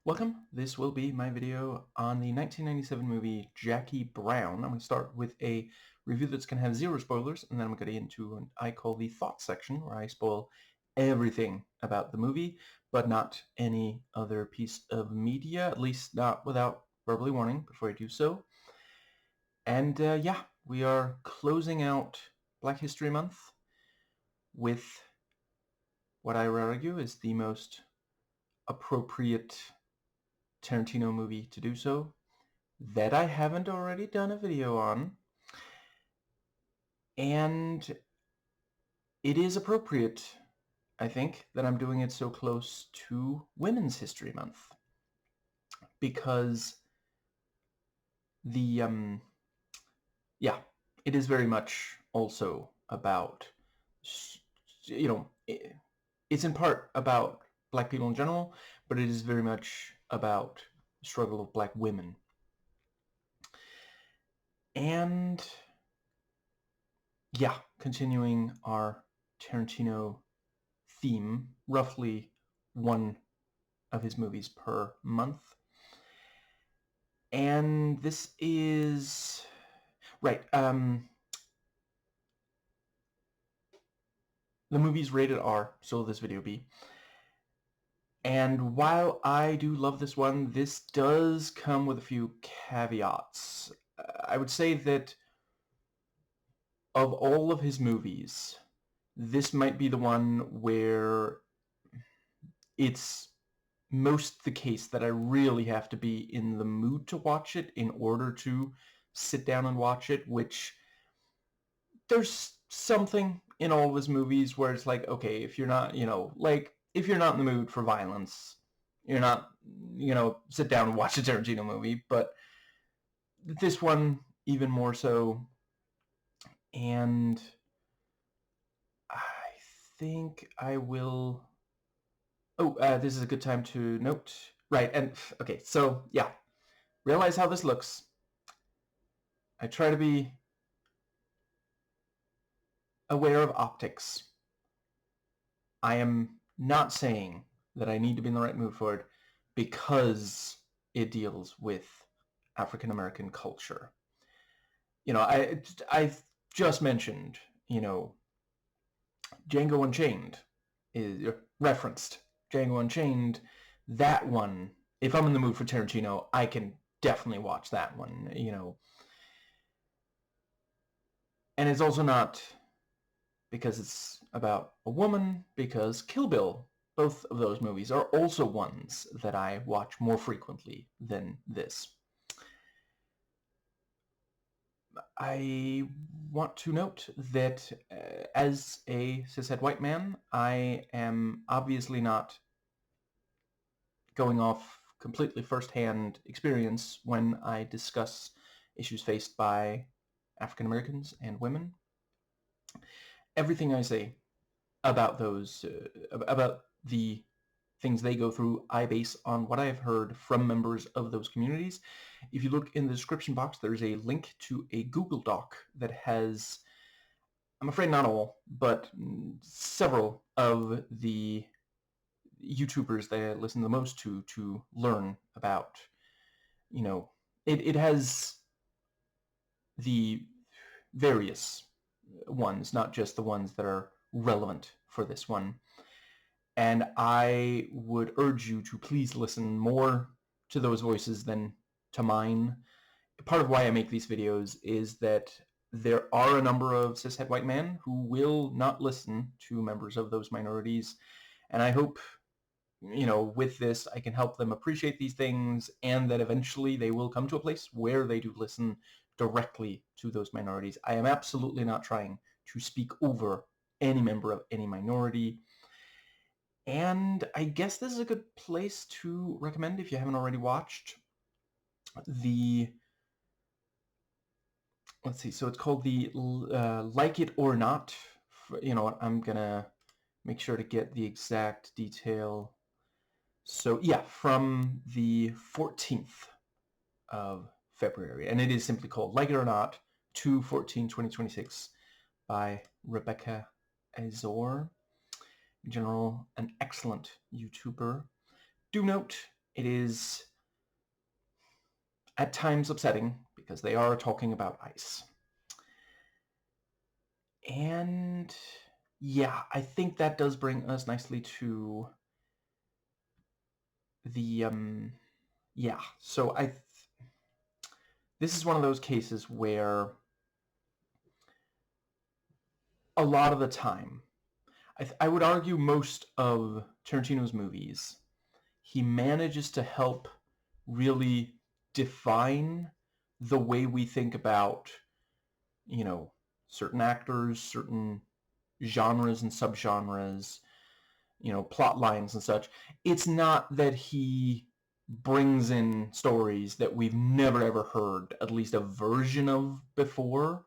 Welcome. This will be my video on the 1997 movie Jackie Brown. I'm going to start with a review that's going to have zero spoilers, and then I'm going to get into what I call the thought section, where I spoil everything about the movie, but not any other piece of media, at least not without verbally warning before I do so. And yeah, we are closing out Black History Month with what I would argue is the most appropriate Tarantino movie to do so that I haven't already done a video on, and it is appropriate, I think, that I'm doing it so close to Women's History Month, because the yeah, it is very much also about, it's in part about black people in general, but it is very much about the struggle of black women. And yeah, continuing our Tarantino theme, roughly one of his movies per month. And this is right. The movie's rated R, so will this video be. And while I do love this one, this does come with a few caveats. I would say that of all of his movies, this might be the one where it's most the case that I really have to be in the mood to watch it in order to sit down and watch it, which there's something in all of his movies where it's like, okay, if you're not, if you're not in the mood for violence, you're not, sit down and watch a Tarantino movie, but this one even more so. And I think I will... Oh, this is a good time to note. Right, and okay, so yeah, realize how this looks. I try to be aware of optics. I am not saying that I need to be in the right mood for it because it deals with African American culture. I've just mentioned, Django Unchained is referenced. Django Unchained, that one, if I'm in the mood for Tarantino, I can definitely watch that one. And it's also not because it's about a woman, because Kill Bill, both of those movies, are also ones that I watch more frequently than this. I want to note that as a cishet white man, I am obviously not going off completely first-hand experience when I discuss issues faced by African Americans and women. Everything I say about those, about the things they go through, I base on what I have heard from members of those communities. If you look in the description box, there's a link to a Google Doc that has, I'm afraid not all, but several of the YouTubers that I listen the most to learn about, it has the various ones, not just the ones that are relevant for this one. And I would urge you to please listen more to those voices than to mine. Part of why I make these videos is that there are a number of cishet white men who will not listen to members of those minorities, and I hope, with this I can help them appreciate these things, and that eventually they will come to a place where they do listen directly to those minorities. I am absolutely not trying to speak over any member of any minority. And I guess this is a good place to recommend, if you haven't already watched, the... Let's see, so it's called the Like It or Not. You know what, I'm gonna make sure to get the exact detail. So yeah, from the 14th of February, and it is simply called Like It or Not, 2/14/2026, by Rebecca Azor. In general, an excellent YouTuber. Do note it is at times upsetting because they are talking about ice. And yeah, I think that does bring us nicely to the so this is one of those cases where a lot of the time, I would argue most of Tarantino's movies, he manages to help really define the way we think about, certain actors, certain genres and subgenres, plot lines and such. It's not that he brings in stories that we've never ever heard at least a version of before.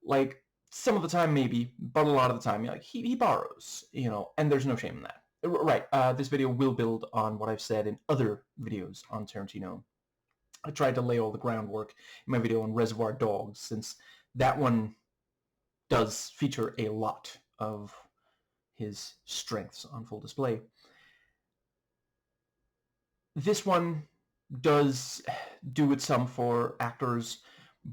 Like, some of the time maybe, but a lot of the time, he borrows, and there's no shame in that. Right, this video will build on what I've said in other videos on Tarantino. I tried to lay all the groundwork in my video on Reservoir Dogs, since that one does feature a lot of his strengths on full display. This one does do its some for actors,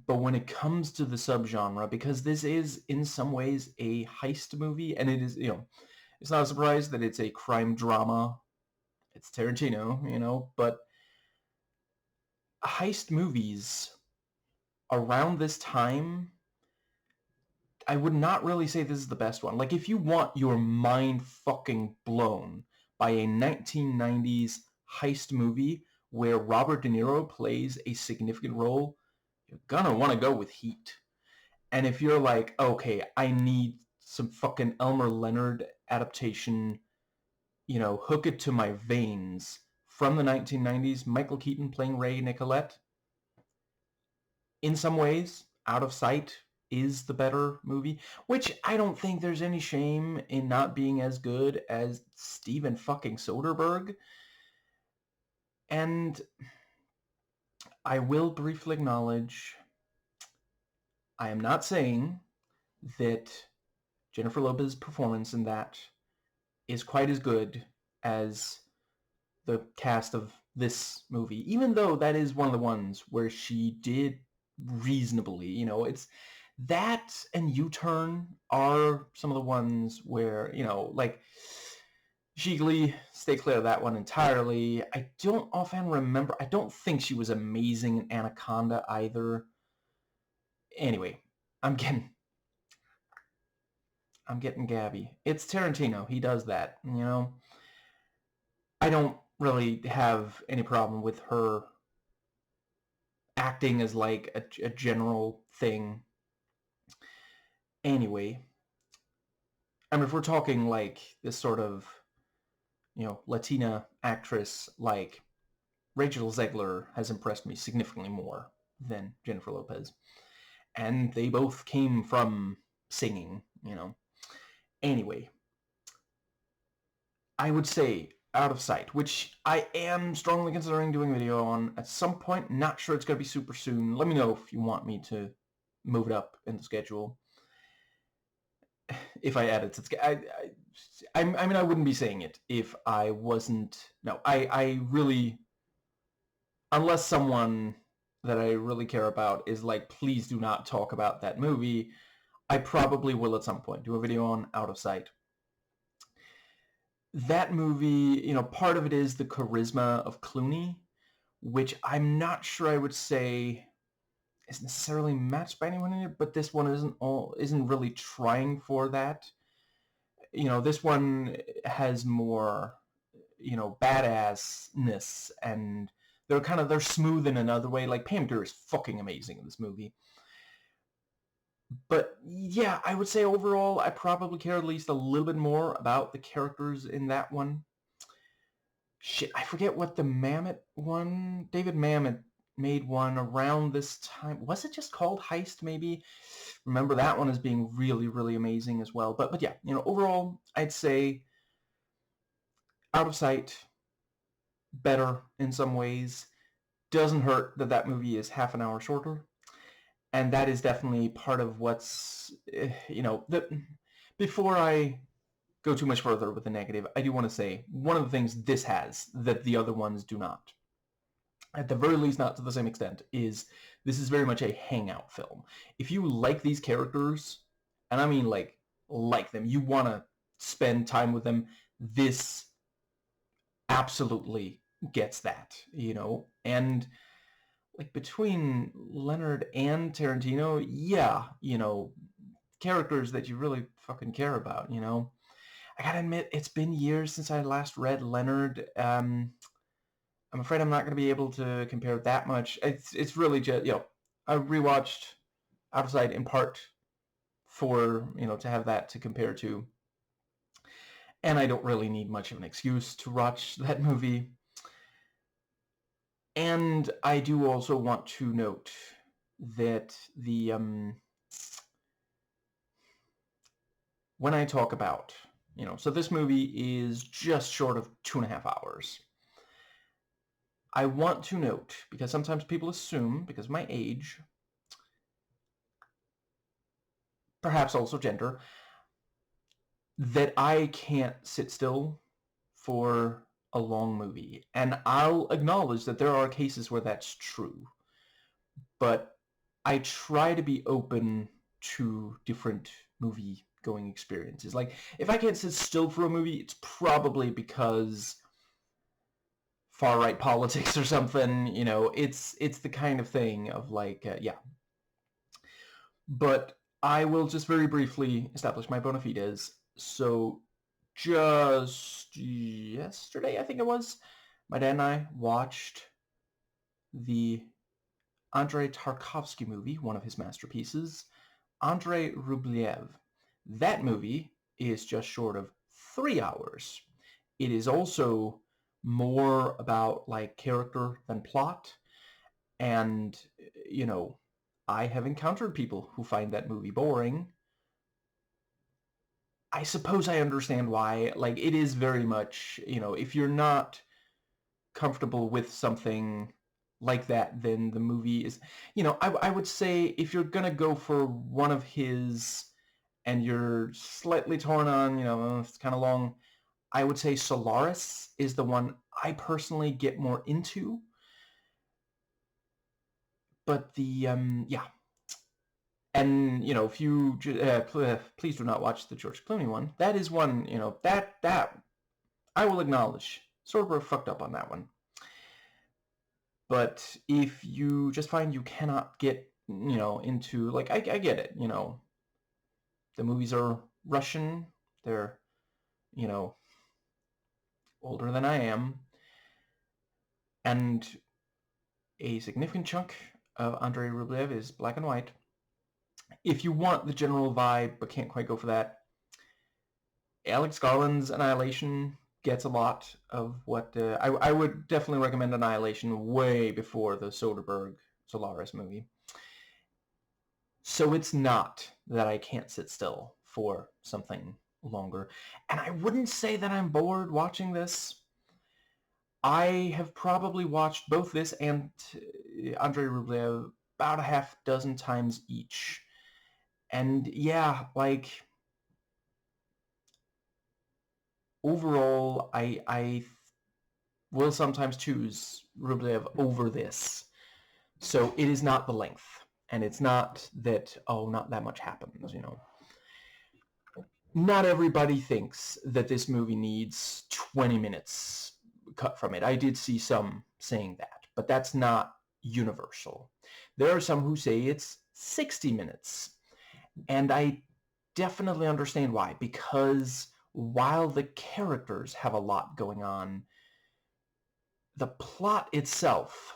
but when it comes to the subgenre, because this is in some ways a heist movie, and it is, it's not a surprise that it's a crime drama. It's Tarantino, but heist movies around this time, I would not really say this is the best one. Like, if you want your mind fucking blown by a 1990s heist movie where Robert De Niro plays a significant role, you're gonna want to go with Heat. And if you're like, okay, I need some fucking Elmer Leonard adaptation, hook it to my veins, from the 1990s, Michael Keaton playing Ray Nicolette, in some ways, Out of Sight is the better movie, which I don't think there's any shame in not being as good as Steven fucking Soderbergh. And I will briefly acknowledge, I am not saying that Jennifer Lopez's performance in that is quite as good as the cast of this movie, even though that is one of the ones where she did reasonably. It's that and U-Turn are some of the ones where, like Gigli, stay clear of that one entirely. I don't offhand remember. I don't think she was amazing in Anaconda either. Anyway, I'm getting gabby. It's Tarantino. He does that, I don't really have any problem with her acting as like a general thing. Anyway, I mean, if we're talking like this sort of, Latina actress, like Rachel Zegler has impressed me significantly more than Jennifer Lopez. And they both came from singing, Anyway, I would say Out of Sight, which I am strongly considering doing a video on at some point. Not sure it's going to be super soon. Let me know if you want me to move it up in the schedule. If I add it to the schedule. I mean, I wouldn't be saying it if I wasn't... No, I really... Unless someone that I really care about is like, please do not talk about that movie, I probably will at some point do a video on Out of Sight. That movie, part of it is the charisma of Clooney, which I'm not sure I would say is necessarily matched by anyone in it, but this one isn't really trying for that. This one has more, badassness, and they're smooth in another way. Like, Pam Grier is fucking amazing in this movie. But yeah, I would say overall, I probably care at least a little bit more about the characters in that one. Shit, I forget what the Mamet one... David Mamet made one around this time. Was it just called Heist, maybe? Remember that one as being really, really amazing as well. But yeah, overall, I'd say Out of Sight, better in some ways. Doesn't hurt that that movie is half an hour shorter. And that is definitely part of what's, before I go too much further with the negative, I do want to say one of the things this has that the other ones do not, at the very least not to the same extent, is this is very much a hangout film. If you like these characters, and I mean like them, you want to spend time with them, this absolutely gets that, you know? And like between Leonard and Tarantino, yeah, you know, characters that you really fucking care about, you know? I gotta admit, it's been years since I last read Leonard. I'm afraid I'm not going to be able to compare that much. It's really just, you know, I rewatched Out of Sight in part for, you know, to have that to compare to. And I don't really need much of an excuse to watch that movie. And I do also want to note that the when I talk about, you know, so this movie is just short of 2.5 hours. I want to note, because sometimes people assume, because of my age, perhaps also gender, that I can't sit still for a long movie. And I'll acknowledge that there are cases where that's true. But I try to be open to different movie going experiences. Like, if I can't sit still for a movie, it's probably because far-right politics or something, you know. It's the kind of thing of like, yeah. But I will just very briefly establish my bona fides. So just yesterday, I think it was, my dad and I watched the Andrei Tarkovsky movie, one of his masterpieces, Andrei Rublev. That movie is just short of 3 hours. It is also more about like character than plot. And, you know, I have encountered people who find that movie boring. I suppose I understand why. Like, it is very much, you know, if you're not comfortable with something like that, then the movie is, you know, I would say if you're gonna go for one of his and you're slightly torn on, you know, it's kind of long, I would say Solaris is the one I personally get more into. But the, yeah. And, you know, if you, please do not watch the George Clooney one. That is one, you know, that I will acknowledge. Soderbergh fucked up on that one. But if you just find you cannot get, you know, into, like, I get it, you know. The movies are Russian. They're, you know, older than I am. And a significant chunk of Andrei Rublev is black and white. If you want the general vibe but can't quite go for that, Alex Garland's Annihilation gets a lot of what... I would definitely recommend Annihilation way before the Soderbergh Solaris movie. So it's not that I can't sit still for something longer. And I wouldn't say that I'm bored watching this. I have probably watched both this and Andrei Rublev about a half dozen times each. And yeah, like, overall, I will sometimes choose Rublev over this. So it is not the length. And it's not that, oh, not that much happens, you know. Not everybody thinks that this movie needs 20 minutes cut from it. I did see some saying that, but that's not universal. There are some who say it's 60 minutes. And I definitely understand why, because while the characters have a lot going on, the plot itself,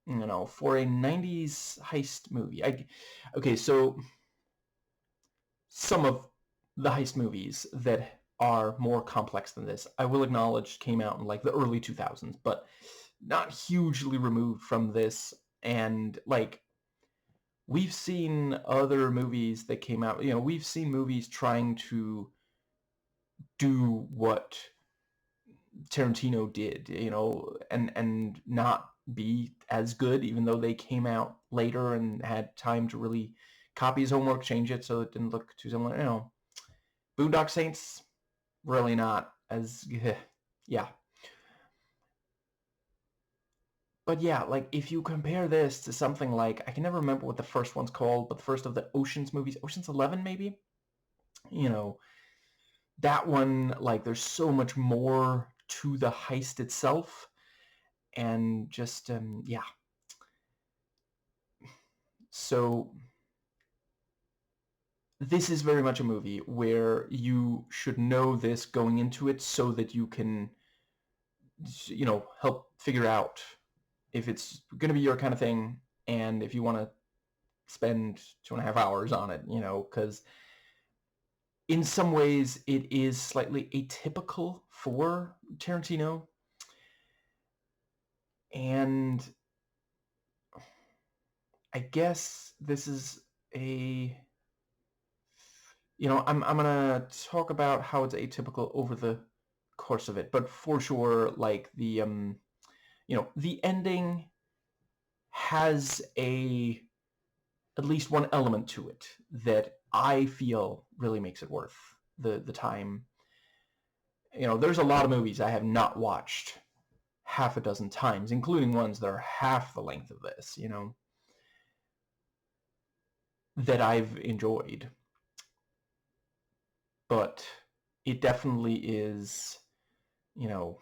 you know, for a 90s heist movie, okay, so some of the heist movies that are more complex than this, I will acknowledge, came out in like the early 2000s, but not hugely removed from this. And like, we've seen other movies that came out, you know, we've seen movies trying to do what Tarantino did, you know, and not be as good, even though they came out later and had time to really copy his homework, change it so it didn't look too similar, you know. Boondock Saints, really not as yeah. But yeah, like if you compare this to something like, I can never remember what the first one's called, but the first of the Ocean's movies, Ocean's 11 maybe, you know, that one, like there's so much more to the heist itself, and just yeah. So this is very much a movie where you should know this going into it so that you can, you know, help figure out if it's going to be your kind of thing, and if you want to spend 2.5 hours on it, you know, because in some ways it is slightly atypical for Tarantino. And I guess this is a, you know, I'm gonna talk about how it's atypical over the course of it, but for sure, like the you know, the ending has a at least one element to it that I feel really makes it worth the time. You know, there's a lot of movies I have not watched half a dozen times, including ones that are half the length of this, you know, that I've enjoyed. But it definitely is, you know,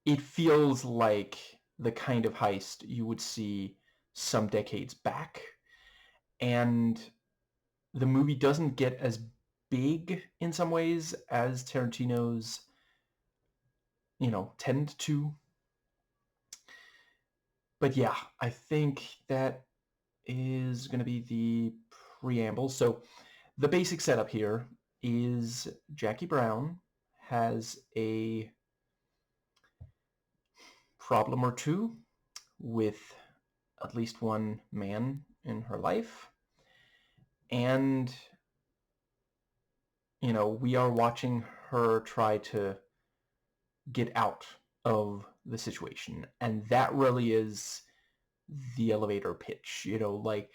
it feels like the kind of heist you would see some decades back. And the movie doesn't get as big in some ways as Tarantino's, you know, tend to. But yeah, I think that is going to be the preamble. So the basic setup here is Jackie Brown has a problem or two with at least one man in her life. And, you know, we are watching her try to get out of the situation. And that really is the elevator pitch, you know, like,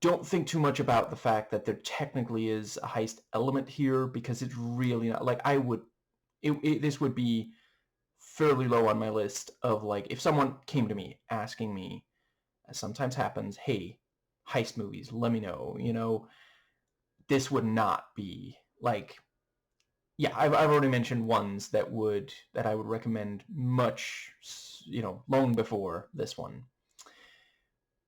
don't think too much about the fact that there technically is a heist element here, because it's really not, like, I would, this would be fairly low on my list of, like, if someone came to me asking me, as sometimes happens, hey, heist movies, let me know, you know, this would not be, like, yeah, I've already mentioned ones that I would recommend much, you know, long before this one.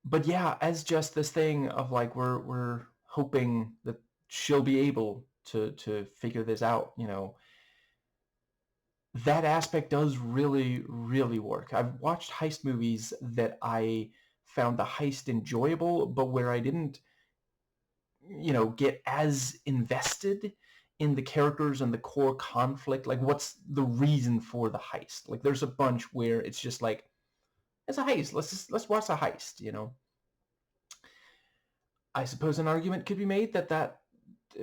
But yeah, as just this thing of, like, we're hoping that she'll be able to figure this out, you know, that aspect does really, really work. I've watched heist movies that I found the heist enjoyable, but where I didn't, you know, get as invested in the characters and the core conflict. Like, what's the reason for the heist? Like, there's a bunch where it's just like, it's a heist. Let's watch a heist, you know. I suppose an argument could be made that,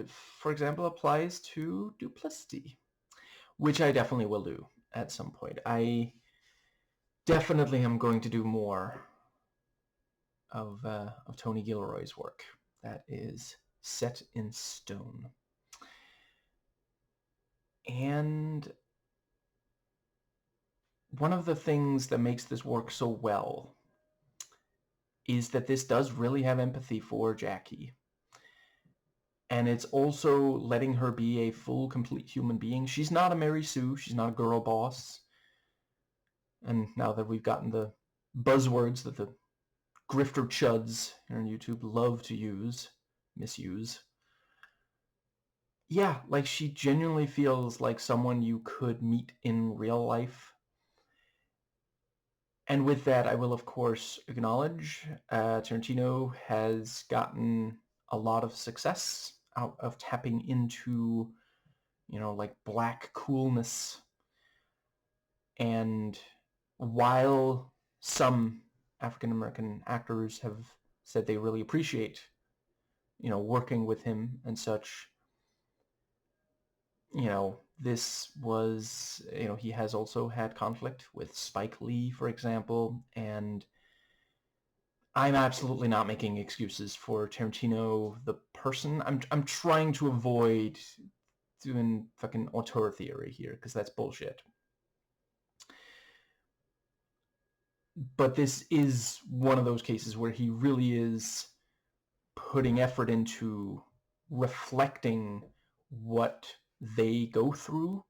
for example, applies to Duplicity, which I definitely will do at some point. I definitely am going to do more of Tony Gilroy's work. That is set in stone. And one of the things that makes this work so well is that this does really have empathy for Jackie. And it's also letting her be a full, complete human being. She's not a Mary Sue. She's not a girl boss. And now that we've gotten the buzzwords that the grifter chuds here on YouTube love to misuse. Yeah, like, she genuinely feels like someone you could meet in real life. And with that, I will, of course, acknowledge Tarantino has gotten a lot of success out of tapping into, you know, like, black coolness. And while some African-American actors have said they really appreciate, you know, working with him and such, you know, this was, you know, he has also had conflict with Spike Lee, for example, and I'm absolutely not making excuses for Tarantino the person. I'm trying to avoid doing fucking auteur theory here, because that's bullshit. But this is one of those cases where he really is putting effort into reflecting what they go through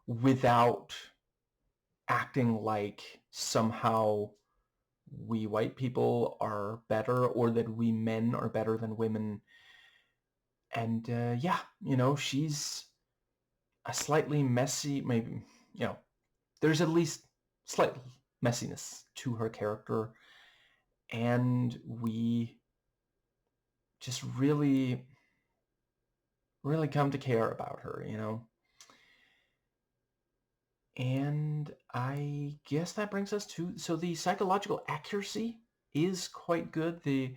without acting like somehow we white people are better, or that we men are better than women. And yeah, she's a slightly messy, maybe, there's at least slight messiness to her character, and we just really, really come to care about her, And I guess that brings us to, so the psychological accuracy is quite good. The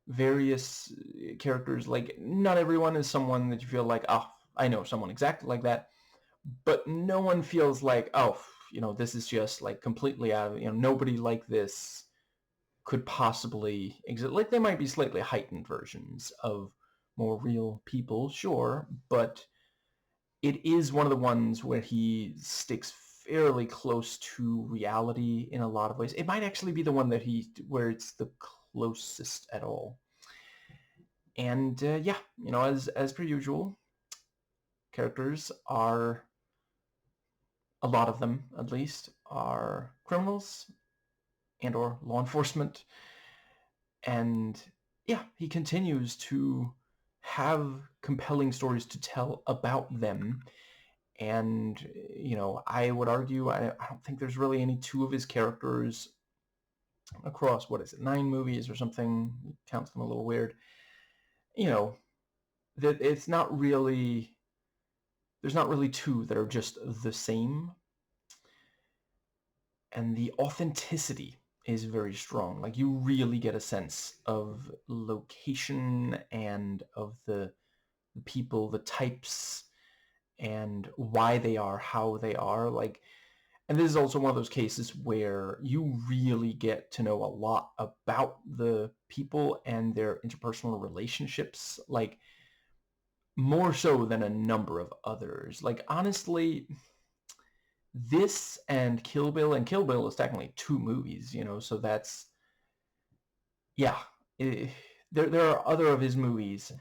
various characters, like, not everyone is someone that you feel like, oh, I know someone exactly like that, but no one feels like, oh, this is just like completely out of, nobody like this could possibly exist. Like, they might be slightly heightened versions of more real people, sure, but it is one of the ones where he sticks fairly close to reality in a lot of ways. It might actually be the one that where it's the closest at all. And yeah, as per usual, characters are, a lot of them at least, are criminals and or law enforcement. And yeah, he continues to have compelling stories to tell about them. And, I would argue, I don't think there's really any two of his characters across, 9 movies or something, he counts them a little weird, that it's not really, there's not really two that are just the same. And the authenticity is very strong. Like, you really get a sense of location and of the people, the types, and why they are how they are. Like, and this is also one of those cases where you really get to know a lot about the people and their interpersonal relationships, like, more so than a number of others. Like, honestly, this and Kill Bill is technically 2 movies, so that's, yeah. There are other of his movies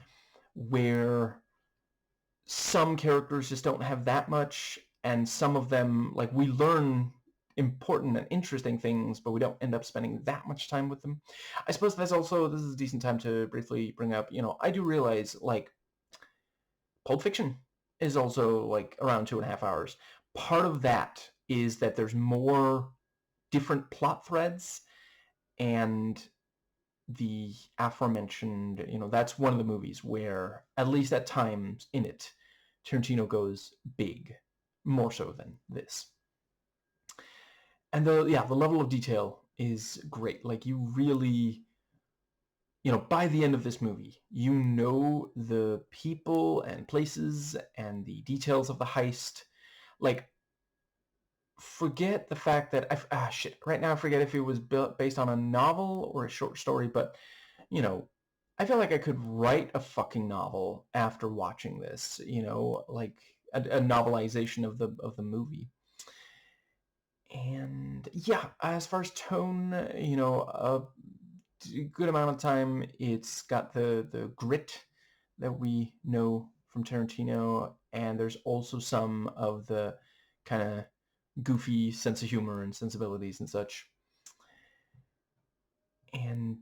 where some characters just don't have that much, and some of them, like, we learn important and interesting things, but we don't end up spending that much time with them. I suppose this is a decent time to briefly bring up, I do realize, like, Pulp Fiction is also, like, around 2.5 hours. Part of that is that there's more different plot threads, and the aforementioned, that's one of the movies where, at least at times in it, Tarantino goes big, more so than this. And the level of detail is great. Like, you really, by the end of this movie, the people and places and the details of the heist. Like, forget the fact that right now I forget if it was based on a novel or a short story, but I feel like I could write a fucking novel after watching this, like a novelization of the movie. And yeah, as far as tone, a good amount of time, it's got the grit that we know from Tarantino, and there's also some of the kind of goofy sense of humor and sensibilities and such. And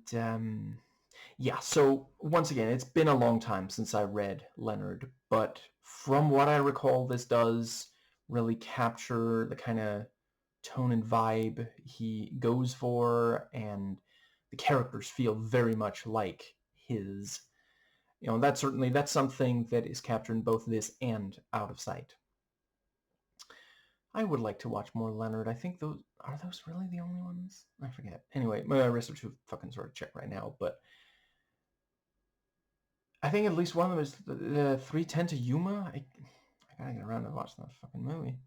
yeah, so once again, it's been a long time since I read Leonard, but from what I recall, this does really capture the kind of tone and vibe he goes for, and the characters feel very much like his. That's something that is captured in both this and Out of Sight. I would like to watch more Leonard. I think those really the only ones? I forget. Anyway, my wrists are too fucking sort of check right now, but I think at least one of them is the 3:10 to Yuma. I gotta get around to watch that fucking movie.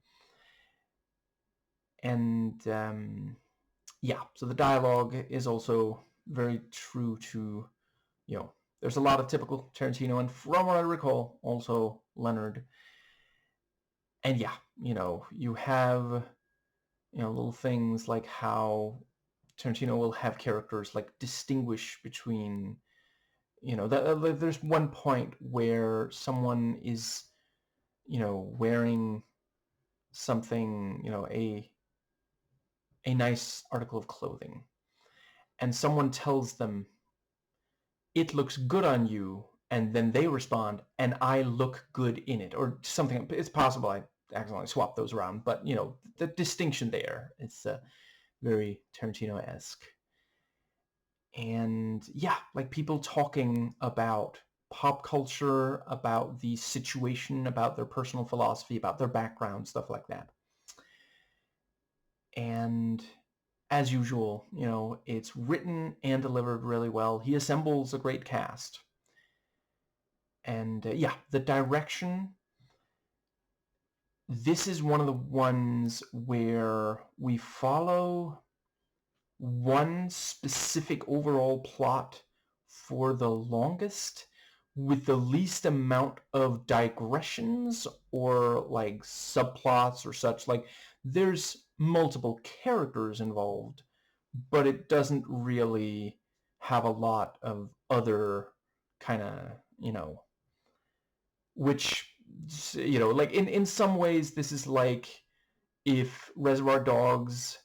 And yeah, so the dialogue is also very true to, there's a lot of typical Tarantino, and from what I recall, also Leonard. And yeah, you have, little things like how Tarantino will have characters like distinguish between, there's one point where someone is, wearing something, a nice article of clothing, and someone tells them, "It looks good on you," and then they respond, "And I look good in it," or something. It's possible I accidentally swapped those around, but the distinction there, it's very Tarantino-esque. And yeah, like people talking about pop culture, about the situation, about their personal philosophy, about their background, stuff like that. And as usual, it's written and delivered really well. He assembles a great cast. And yeah, the direction, this is one of the ones where we follow one specific overall plot for the longest, with the least amount of digressions or like subplots or such. Like there's multiple characters involved, but it doesn't really have a lot of other kind of, which, like in some ways this is like if Reservoir Dogs,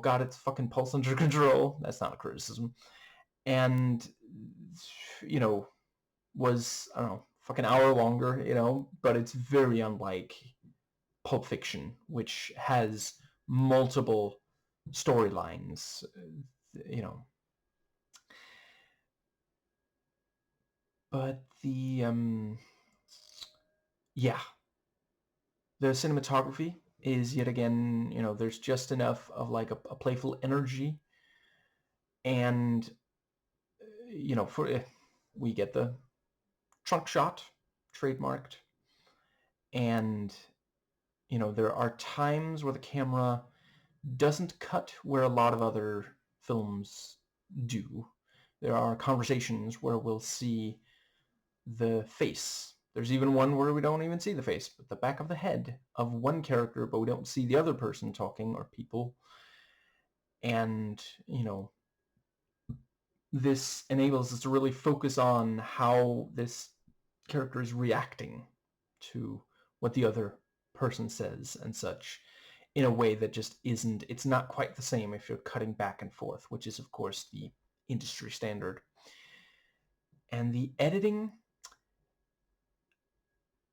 got its fucking pulse under control. That's not a criticism. And, was, I don't know, fucking hour longer, but it's very unlike Pulp Fiction, which has multiple storylines, But the, yeah, the cinematography is yet again, there's just enough of like a playful energy, and for we get the trunk shot trademarked, and there are times where the camera doesn't cut where a lot of other films do. There are conversations where we'll see the face. There's even one where we don't even see the face, but the back of the head of one character, but we don't see the other person talking or people. And, this enables us to really focus on how this character is reacting to what the other person says and such, in a way that just isn't, it's not quite the same if you're cutting back and forth, which is of course the industry standard. And the editing,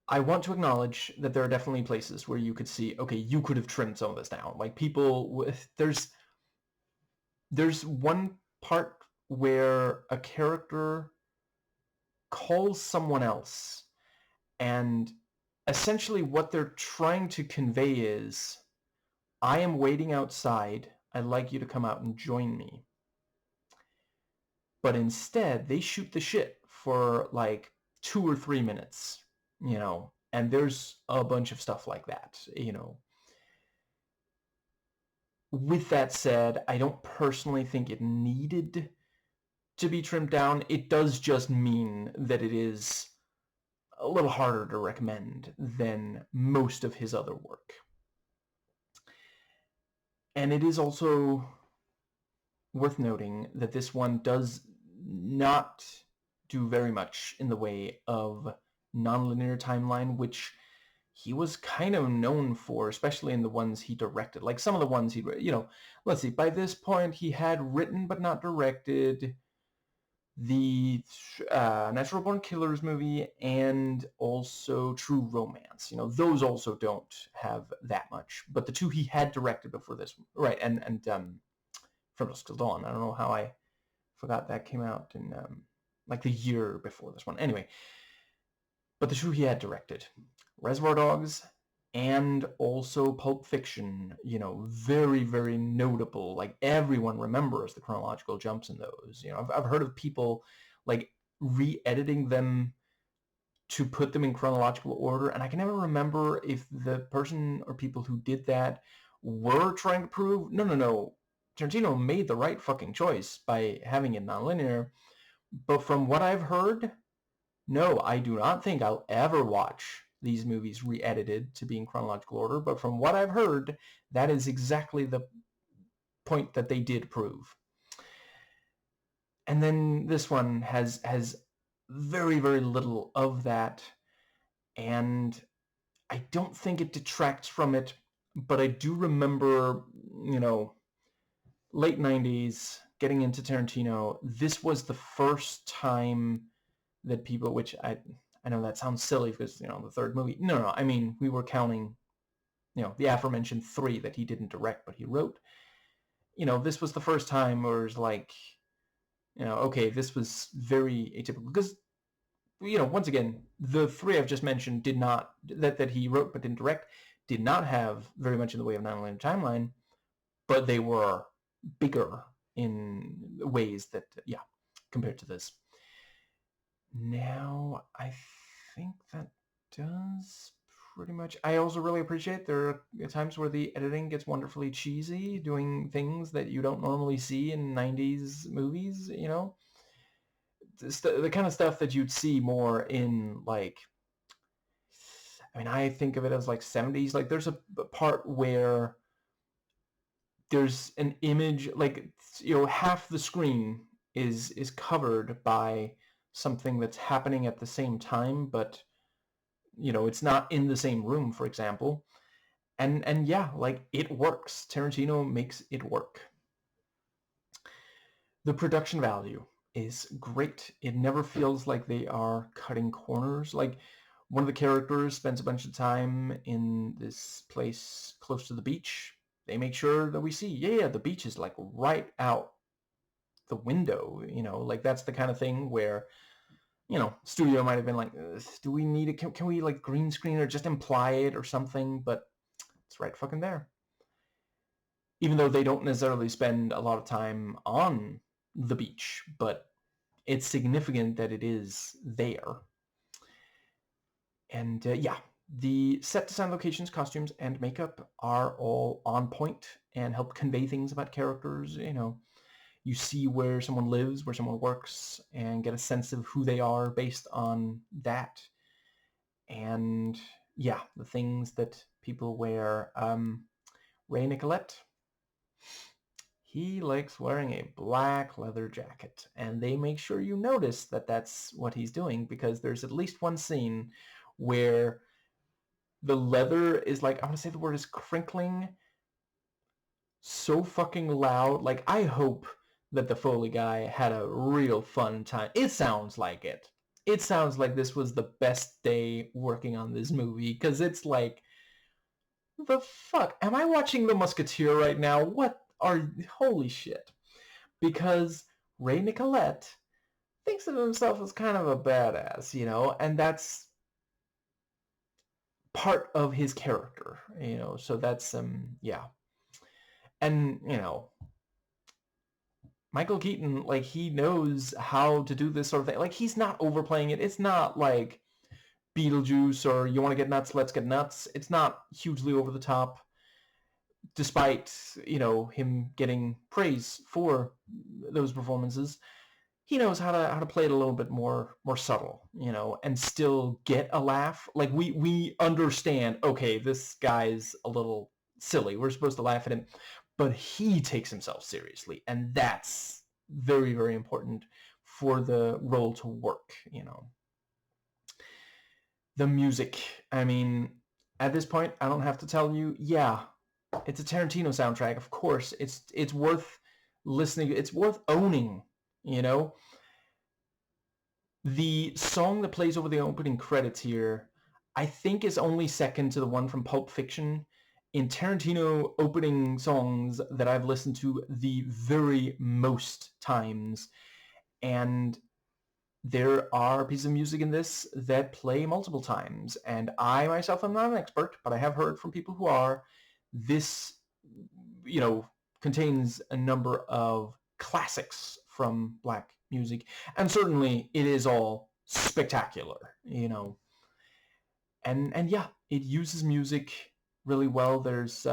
I want to acknowledge that there are definitely places where you could see, okay, you could have trimmed some of this down. Like people with, there's one part where a character calls someone else, and essentially what they're trying to convey is, I am waiting outside, I'd like you to come out and join me. But instead, they shoot the shit for like 2 or 3 minutes, and there's a bunch of stuff like that, With that said, I don't personally think it needed to be trimmed down. It does just mean that it is a little harder to recommend than most of his other work. And it is also worth noting that this one does not do very much in the way of nonlinear timeline, which he was kind of known for, especially in the ones he directed. Like some of the ones he, let's see, by this point he had written but not directed the Natural Born Killers movie and also True Romance. Those also don't have that much, but the two he had directed before this one, right? And From Dusk Till Dawn. I don't know how I forgot that came out in like the year before this one. Anyway, but the two he had directed, Reservoir Dogs and also Pulp Fiction, very, very notable. Like everyone remembers the chronological jumps in those. I've heard of people like re-editing them to put them in chronological order, and I can never remember if the person or people who did that were trying to prove, no, Tarantino made the right fucking choice by having it nonlinear. But from what I've heard, no, I do not think I'll ever watch these movies re-edited to be in chronological order. But from what I've heard, that is exactly the point that they did prove. And then this one has very, very little of that. And I don't think it detracts from it, but I do remember, late 90s, getting into Tarantino. This was the first time that people, which I know that sounds silly because, the third movie. No, I mean, we were counting, the aforementioned 3 that he didn't direct, but he wrote. This was the first time where it was like, okay, this was very atypical because, once again, the 3 I've just mentioned did not, that he wrote but didn't direct, did not have very much in the way of nonlinear timeline, but they were bigger in ways that, compared to this. Now, I think that does pretty much. I also really appreciate there are times where the editing gets wonderfully cheesy, doing things that you don't normally see in 90s movies, the kind of stuff that you'd see more in, like, I think of it as like 70s. Like, there's a part where there's an image, like, half the screen is covered by something that's happening at the same time, but it's not in the same room, for example. And yeah, like, it works. Tarantino makes it work. The production value is great. It never feels like they are cutting corners. Like, one of the characters spends a bunch of time in this place close to the beach. They make sure that we see, yeah, the beach is like right out the window, like, that's the kind of thing where, studio might have been like, do we need it? Can we like green screen or just imply it or something? But it's right fucking there. Even though they don't necessarily spend a lot of time on the beach, but it's significant that it is there. And yeah, the set design, locations, costumes, and makeup are all on point and help convey things about characters. You see where someone lives, where someone works, and get a sense of who they are based on that. And yeah, the things that people wear. Ray Nicolette, he likes wearing a black leather jacket, and they make sure you notice that that's what he's doing, because there's at least one scene where the leather is, like, I'm gonna say the word is crinkling so fucking loud. Like, I hope that the Foley guy had a real fun time. It sounds like it. It sounds like this was the best day working on this movie, because it's like, the fuck? Am I watching The Musketeer right now? Holy shit. Because Ray Nicolette thinks of himself as kind of a badass, and that's part of his character, so that's, yeah. And, Michael Keaton, like, he knows how to do this sort of thing. Like, he's not overplaying it. It's not like Beetlejuice or You Want to Get Nuts, Let's Get Nuts. It's not hugely over the top, despite, him getting praise for those performances. He knows how to play it a little bit more subtle, and still get a laugh. Like, we understand, okay, this guy's a little silly. We're supposed to laugh at him, but he takes himself seriously, and that's very, very important for the role to work, The music, at this point, I don't have to tell you, yeah, it's a Tarantino soundtrack. Of course, it's worth listening. It's worth owning, The song that plays over the opening credits here, I think, is only second to the one from Pulp Fiction in Tarantino opening songs that I've listened to the very most times. And there are pieces of music in this that play multiple times. And I myself am not an expert, but I have heard from people who are. This, contains a number of classics from black music. And certainly it is all spectacular, And yeah, it uses music really well. There's,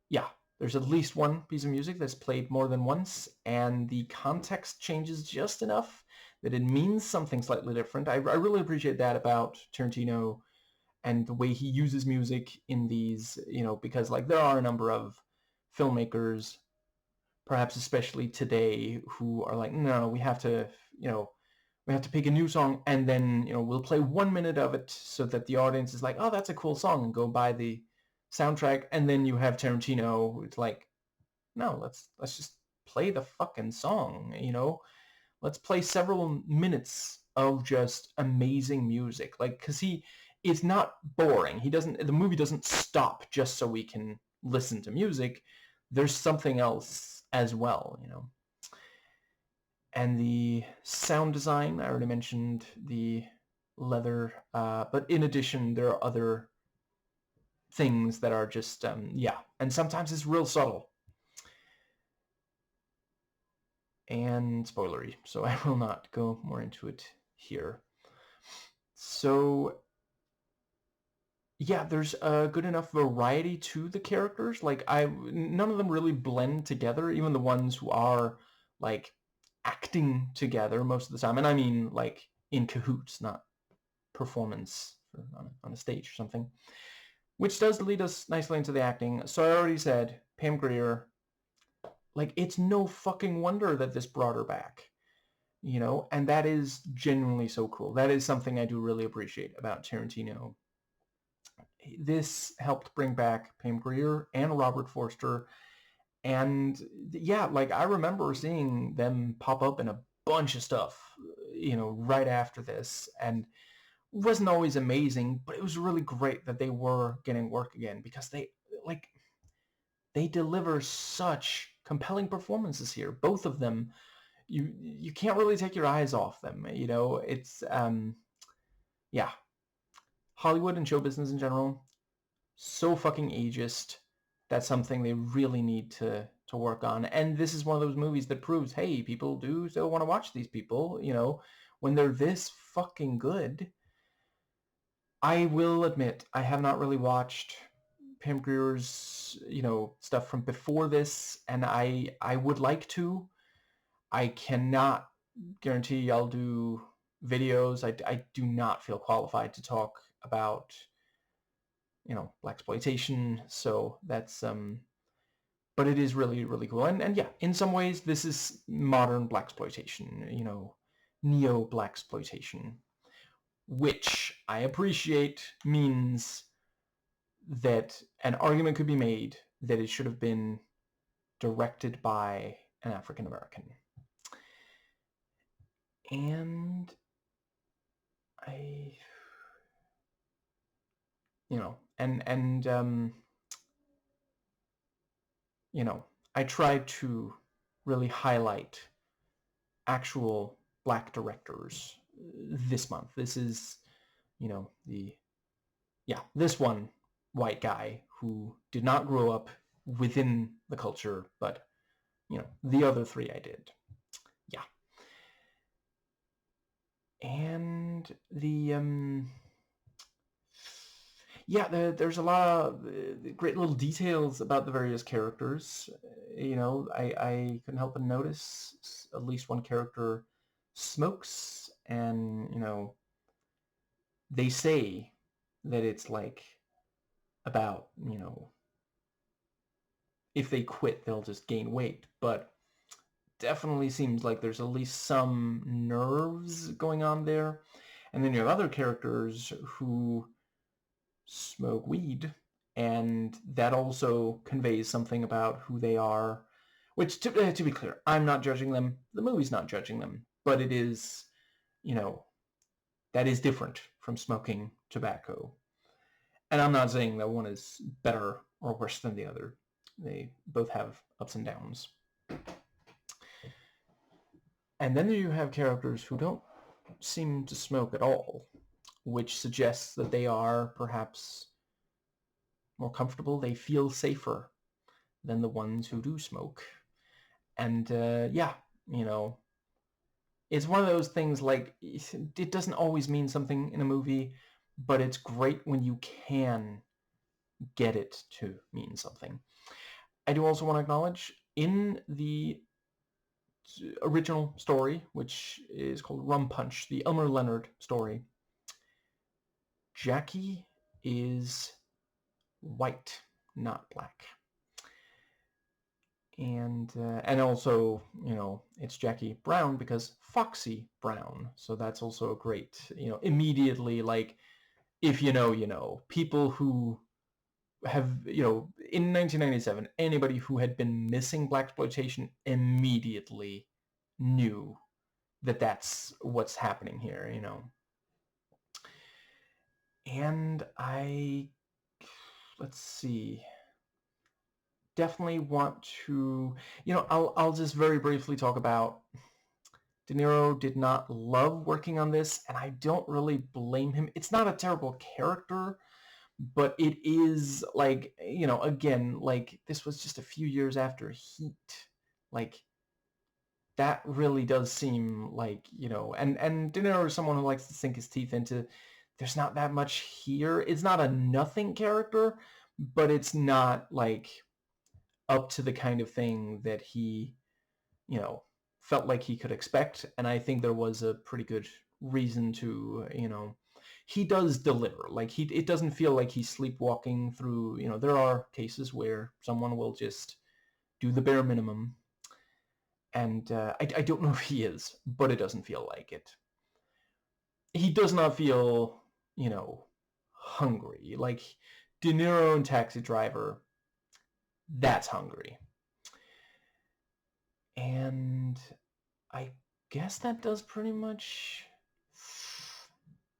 yeah, there's at least one piece of music that's played more than once, and the context changes just enough that it means something slightly different. I really appreciate that about Tarantino and the way he uses music in these, because like there are a number of filmmakers, perhaps especially today, who are like, no, we have to, we have to pick a new song, and then we'll play 1 minute of it so that the audience is like, oh, that's a cool song, and go buy the soundtrack. And then you have Tarantino, it's like, no, let's just play the fucking song, let's play several minutes of just amazing music, like, because it's not boring. The movie doesn't stop just so we can listen to music. There's something else as well, And the sound design, I already mentioned the leather, but in addition, there are other things that are just, and sometimes it's real subtle and spoilery, so I will not go more into it here. So yeah, there's a good enough variety to the characters. Like, none of them really blend together, even the ones who are like acting together most of the time. And I mean like in cahoots, not performance on a stage or something. Which does lead us nicely into the acting. So I already said Pam Grier, like, it's no fucking wonder that this brought her back. And that is genuinely so cool. That is something I do really appreciate about Tarantino. This helped bring back Pam Grier and Robert Forster. And yeah, like, I remember seeing them pop up in a bunch of stuff, right after this. And it wasn't always amazing, but it was really great that they were getting work again, because they deliver such compelling performances here. Both of them, you can't really take your eyes off them. It's yeah, Hollywood and show business in general, so fucking ageist. That's something they really need to work on. And this is one of those movies that proves, hey, people do still want to watch these people, when they're this fucking good. I will admit, I have not really watched Pam Grier's, stuff from before this, and I would like to. I cannot guarantee I'll do videos. I do not feel qualified to talk about, blaxploitation. So that's but it is really, really cool. And yeah, in some ways this is modern blaxploitation, neo blaxploitation, which I appreciate means that an argument could be made that it should have been directed by an African American. And I, I tried to really highlight actual black directors this month. This is, this one white guy who did not grow up within the culture, but, the other three I did. Yeah. And there's a lot of great little details about the various characters. I couldn't help but notice at least one character smokes, and, they say that it's like about, if they quit, they'll just gain weight, but definitely seems like there's at least some nerves going on there. And then you have other characters who smoke weed, and that also conveys something about who they are, which, to be clear, I'm not judging them. The movie's not judging them, but it is, that is different from smoking tobacco. And I'm not saying that one is better or worse than the other. They both have ups and downs. And then you have characters who don't seem to smoke at all, which suggests that they are perhaps more comfortable. They feel safer than the ones who do smoke. And it's one of those things, like, it doesn't always mean something in a movie, but it's great when you can get it to mean something. I do also want to acknowledge in the original story, which is called Rum Punch, the Elmer Leonard story, Jackie is white, not black. And also, it's Jackie Brown because Foxy Brown. So that's also a great, immediately, like, if you know, you know. People who have, in 1997, anybody who had been missing blaxploitation immediately knew that that's what's happening here, And let's see, definitely want to, I'll just very briefly talk about De Niro did not love working on this, and I don't really blame him. It's not a terrible character, but it is like, again, like, this was just a few years after Heat. Like, that really does seem like, and De Niro is someone who likes to sink his teeth into, there's not that much here. It's not a nothing character, but it's not like up to the kind of thing that he, felt like he could expect. And I think there was a pretty good reason to, he does deliver. Like, it doesn't feel like he's sleepwalking through, there are cases where someone will just do the bare minimum. And I don't know if he is, but it doesn't feel like it. He does not feel, hungry. Like, De Niro in Taxi Driver, that's hungry. And I guess that does pretty much...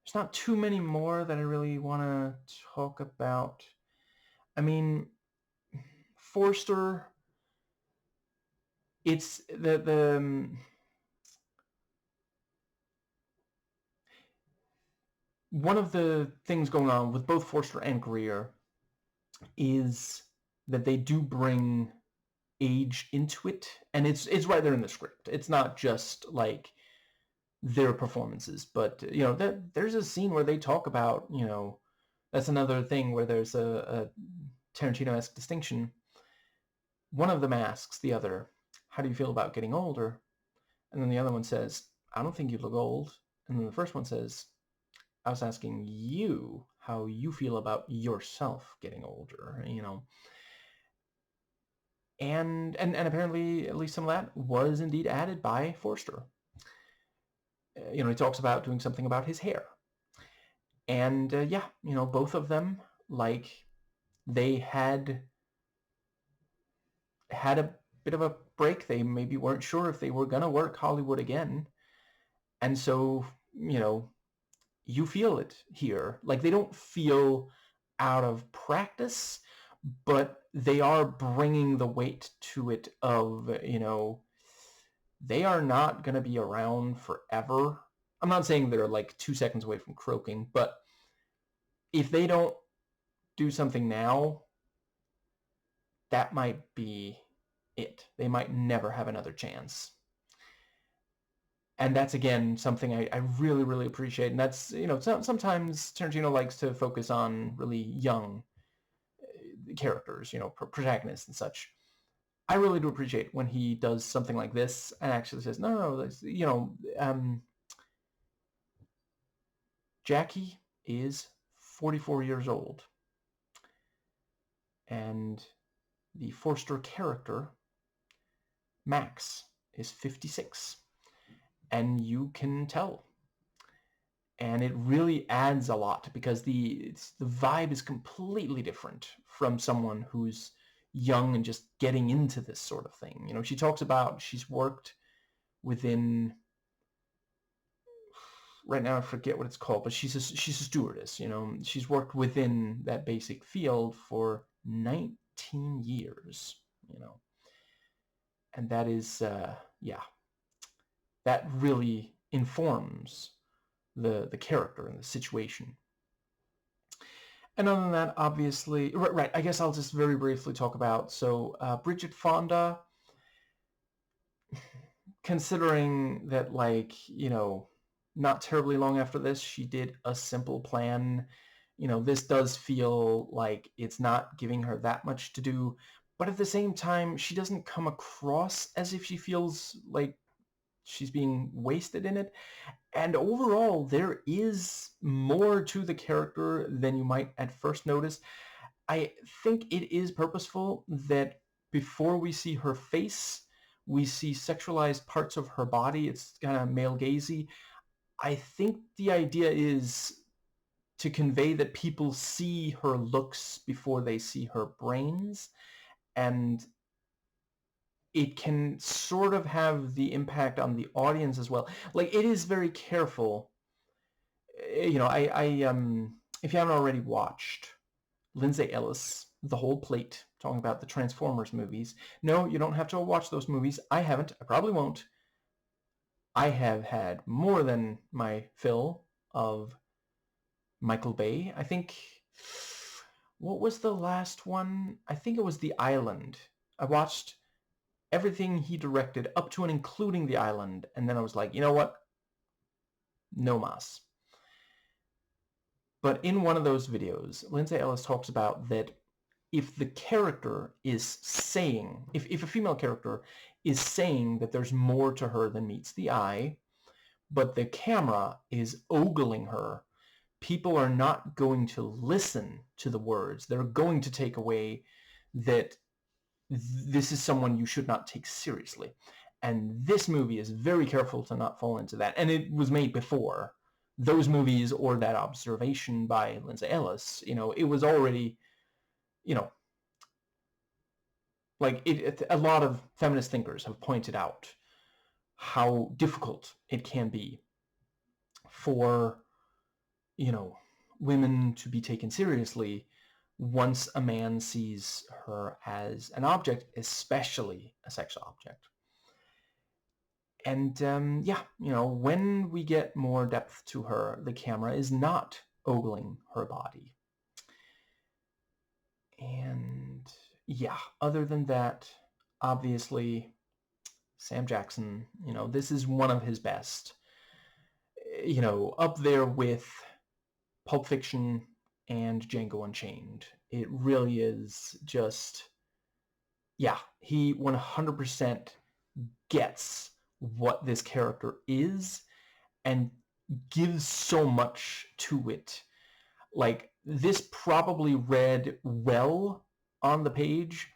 There's not too many more that I really want to talk about. I mean, Forster, it's one of the things going on with both Forster and Greer is that they do bring age into it, and it's right there in the script. It's not just like their performances, but there's a scene where they talk about, that's another thing where there's a Tarantino-esque distinction. One of them asks the other, how do you feel about getting older? And then the other one says, I don't think you look old. And then the first one says, I was asking you how you feel about yourself getting older, And apparently at least some of that was indeed added by Forster. He talks about doing something about his hair. And both of them, like, they had a bit of a break. They maybe weren't sure if they were going to work Hollywood again. And so, you feel it here. Like, they don't feel out of practice, but they are bringing the weight to it of, they are not going to be around forever. I'm not saying they're like 2 seconds away from croaking, but if they don't do something now, that might be it. They might never have another chance. And that's, again, something I really, really appreciate. And that's, sometimes Tarantino likes to focus on really young characters, protagonists and such. I really do appreciate when he does something like this and actually says, no, Jackie is 44 years old. And the Forster character, Max, is 56. And you can tell. And it really adds a lot because the vibe is completely different from someone who's young and just getting into this sort of thing. She talks about she's worked within, right now I forget what it's called, but she's a stewardess. She's worked within that basic field for 19 years. And that is that really informs the character and the situation. And other than that, obviously, right, I guess I'll just very briefly talk about, Bridget Fonda, considering that, like, not terribly long after this, she did A Simple Plan. This does feel like it's not giving her that much to do, but at the same time, she doesn't come across as if she feels like she's being wasted in it. And overall, there is more to the character than you might at first notice. I think it is purposeful that before we see her face, we see sexualized parts of her body. It's kind of male gazy. I think the idea is to convey that people see her looks before they see her brains, and it can sort of have the impact on the audience as well. Like, it is very careful. You know, if you haven't already watched Lindsay Ellis, The Whole Plate, talking about the Transformers movies. No, you don't have to watch those movies. I haven't. I probably won't. I have had more than my fill of Michael Bay. I think, what was the last one? I think it was The Island. I watched everything he directed up to and including The Island, and then I was like, you know what? No mas. But in one of those videos, Lindsay Ellis talks about that if the character is saying, if a female character is saying that there's more to her than meets the eye, but the camera is ogling her, people are not going to listen to the words. They're going to take away that this is someone you should not take seriously. And this movie is very careful to not fall into that. And it was made before those movies or that observation by Lindsay Ellis. You know, it was already, you know, like a lot of feminist thinkers have pointed out how difficult it can be for, you know, women to be taken seriously once a man sees her as an object, especially a sex object. And yeah, you know, when we get more depth to her, the camera is not ogling her body. And yeah, other than that, obviously, Sam Jackson, you know, this is one of his best. You know, up there with Pulp Fiction and Django Unchained. It really is just, yeah, he 100% gets what this character is and gives so much to it. Like, this probably read well on the page,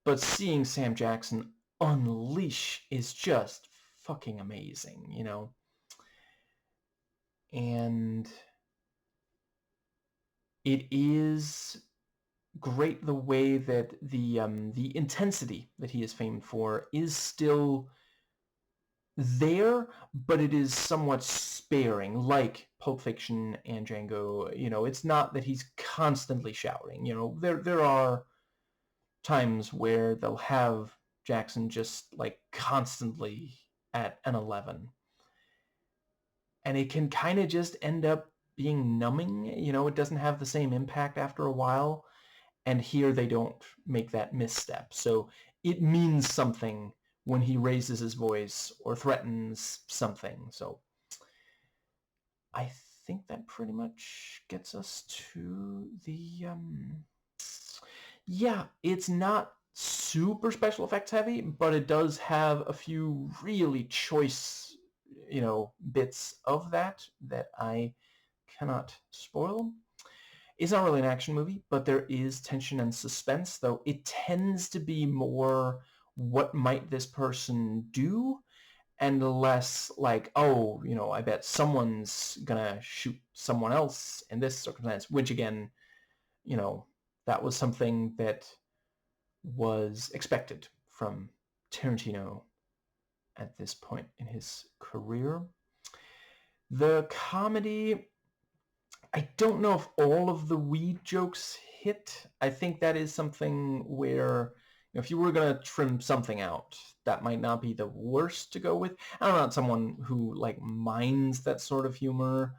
but seeing Sam Jackson unleash is just fucking amazing, you know? And it is great the way that the intensity that he is famed for is still there, but it is somewhat sparing, like Pulp Fiction and Django. You know, it's not that he's constantly shouting. You know, there are times where they'll have Jackson just like constantly at an 11. And it can kind of just end up being numbing. You know, it doesn't have the same impact after a while. And here they don't make that misstep. So it means something when he raises his voice or threatens something. So I think that pretty much gets us to the... Yeah, it's not super special effects heavy, but it does have a few really choice, you know, bits of that I cannot spoil. It's not really an action movie, but there is tension and suspense, though it tends to be more what might this person do and less like, oh, you know, I bet someone's gonna shoot someone else in this circumstance, which again, you know, that was something that was expected from Tarantino at this point in his career. The comedy, I don't know if all of the weed jokes hit. I think that is something where, you know, if you were going to trim something out, that might not be the worst to go with. I'm not someone who, like, minds that sort of humor.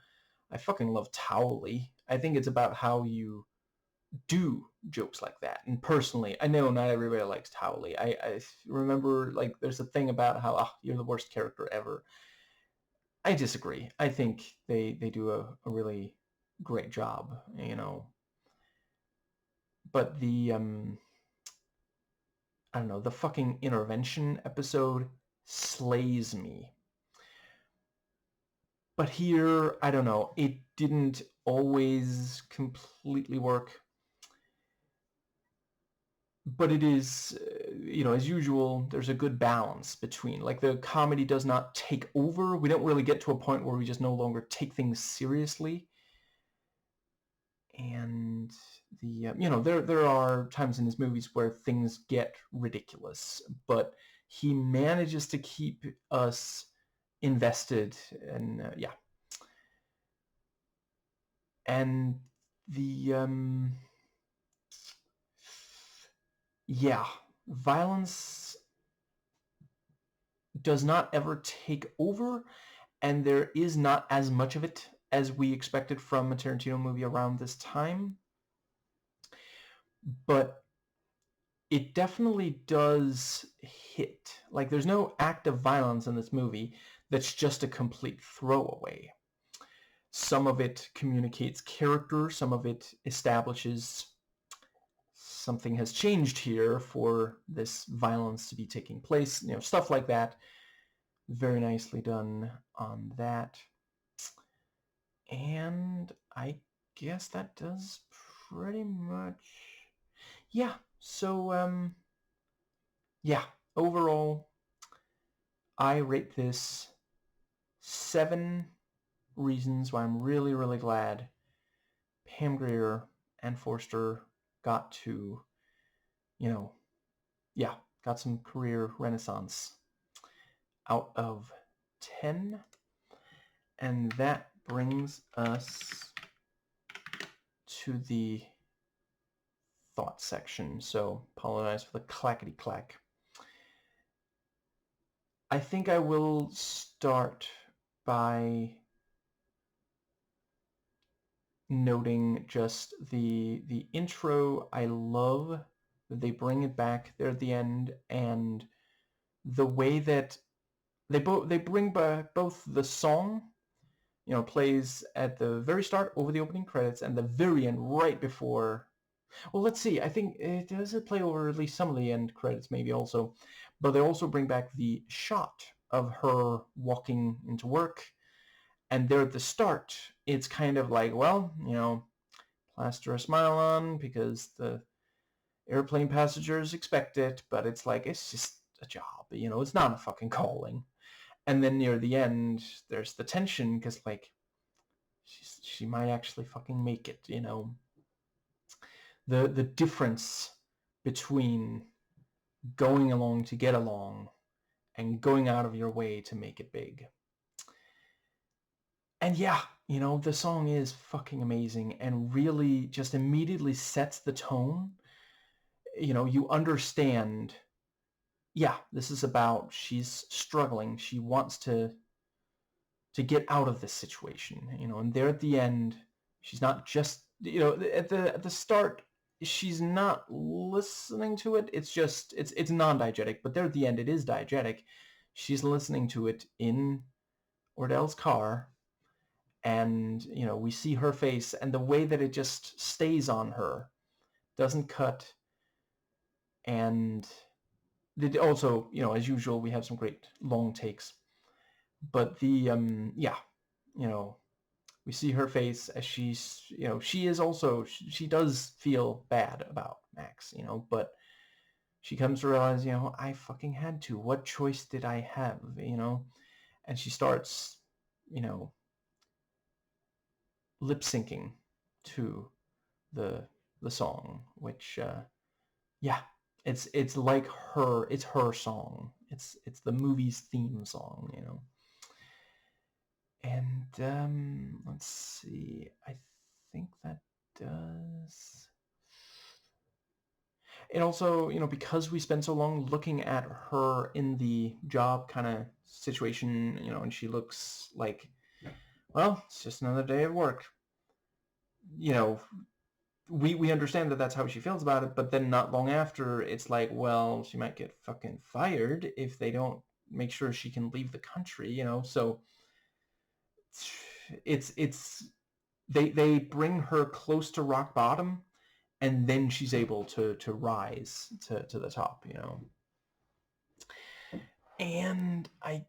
I fucking love Towley. I think it's about how you do jokes like that. And personally, I know not everybody likes Towley. I remember, like, there's a thing about how, oh, you're the worst character ever. I disagree. I think they do a really great job, you know. But the I don't know, the fucking intervention episode slays me. But here, I don't know, it didn't always completely work. But it is, as usual, there's a good balance between, like, the comedy does not take over. We don't really get to a point where we just no longer take things seriously. And there are times in his movies where things get ridiculous, but he manages to keep us invested, and and the violence does not ever take over, and there is not as much of it as we expected from a Tarantino movie around this time. But it definitely does hit. Like, there's no act of violence in this movie that's just a complete throwaway. Some of it communicates character, some of it establishes something has changed here for this violence to be taking place, stuff like that. Very nicely done on that. And I guess that does pretty much... Yeah, so, overall, I rate this 7 reasons why I'm really, really glad Pam Grier and Forster got to, got some career renaissance out of 10. And that brings us to the thought section. So apologize for the clackety clack. I think I will start by noting just the intro. I love that they bring it back there at the end, and the way that they bring back both the song, plays at the very start over the opening credits, and the very end right before. Well, let's see. I think it does play over at least some of the end credits, maybe also, but they also bring back the shot of her walking into work. And there at the start, it's kind of like, well, plaster a smile on because the airplane passengers expect it, but it's like, it's just a job, it's not a fucking calling. And then near the end, there's the tension because, like, she might actually fucking make it, The difference between going along to get along and going out of your way to make it big. And the song is fucking amazing and really just immediately sets the tone. You understand, this is about, she's struggling. She wants to get out of this situation, and there at the end, she's not just, at the start, she's not listening to it. It's just, it's non-diegetic, but there at the end, it is diegetic. She's listening to it in Ordell's car, and, we see her face, and the way that it just stays on her, doesn't cut, and also, as usual, we have some great long takes. But the, we see her face as she's, she is also, she does feel bad about Max, but she comes to realize, I fucking had to. What choice did I have, And she starts, lip syncing to the song, which, it's like it's her song. It's the movie's theme song, And let's see, I think that does. And also, because we spend so long looking at her in the job kind of situation, and she looks like, well, it's just another day of work. We understand that that's how she feels about it, but then not long after, it's like, well, she might get fucking fired if they don't make sure she can leave the country, so it's they bring her close to rock bottom, and then she's able to rise to the top, you know. And I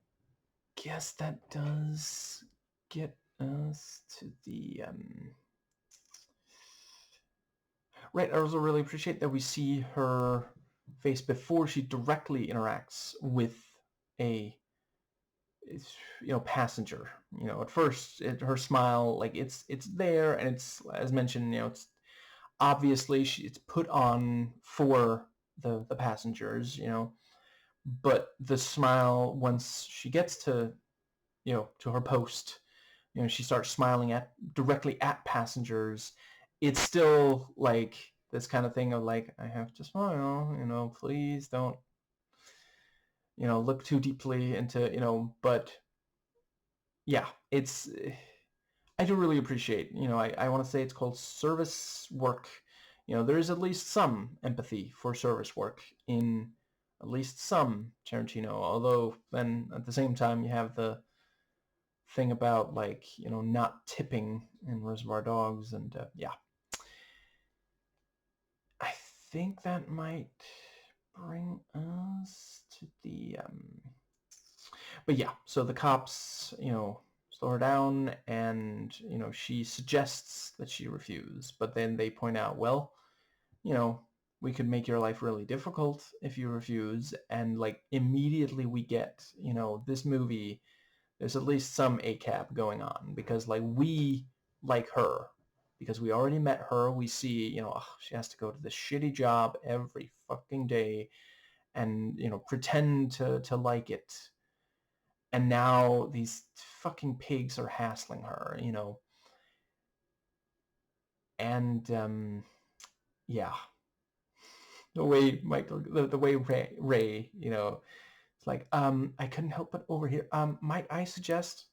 guess that does get us to the right. I also really appreciate that we see her face before she directly interacts with a passenger. You know, at first her smile, like it's there, and it's, as mentioned, you know, it's obviously it's put on for the passengers, you know, but the smile, once she gets to, you know, to her post, you know, she starts smiling directly at passengers. It's still like this kind of thing of like, I have to smile, you know, please don't, you know, look too deeply into, you know, but yeah, it's, I do really appreciate, you know, I want to say it's called service work. You know, there is at least some empathy for service work in at least some Tarantino, although then at the same time you have the thing about, like, you know, not tipping in Reservoir Dogs, and yeah. I think that might bring us to the but yeah, so the cops, you know, slow her down, and, you know, she suggests that she refuse, but then they point out, well, you know, we could make your life really difficult if you refuse. And like immediately we get, you know, this movie, there's at least some ACAB going on, because like we like her because we already met her. We see, you know, she has to go to this shitty job every fucking day and, you know, pretend to like it. And now these fucking pigs are hassling her, you know. And yeah, the way Michael, the way Ray, you know, it's like, I couldn't help but overhear. Might I suggest?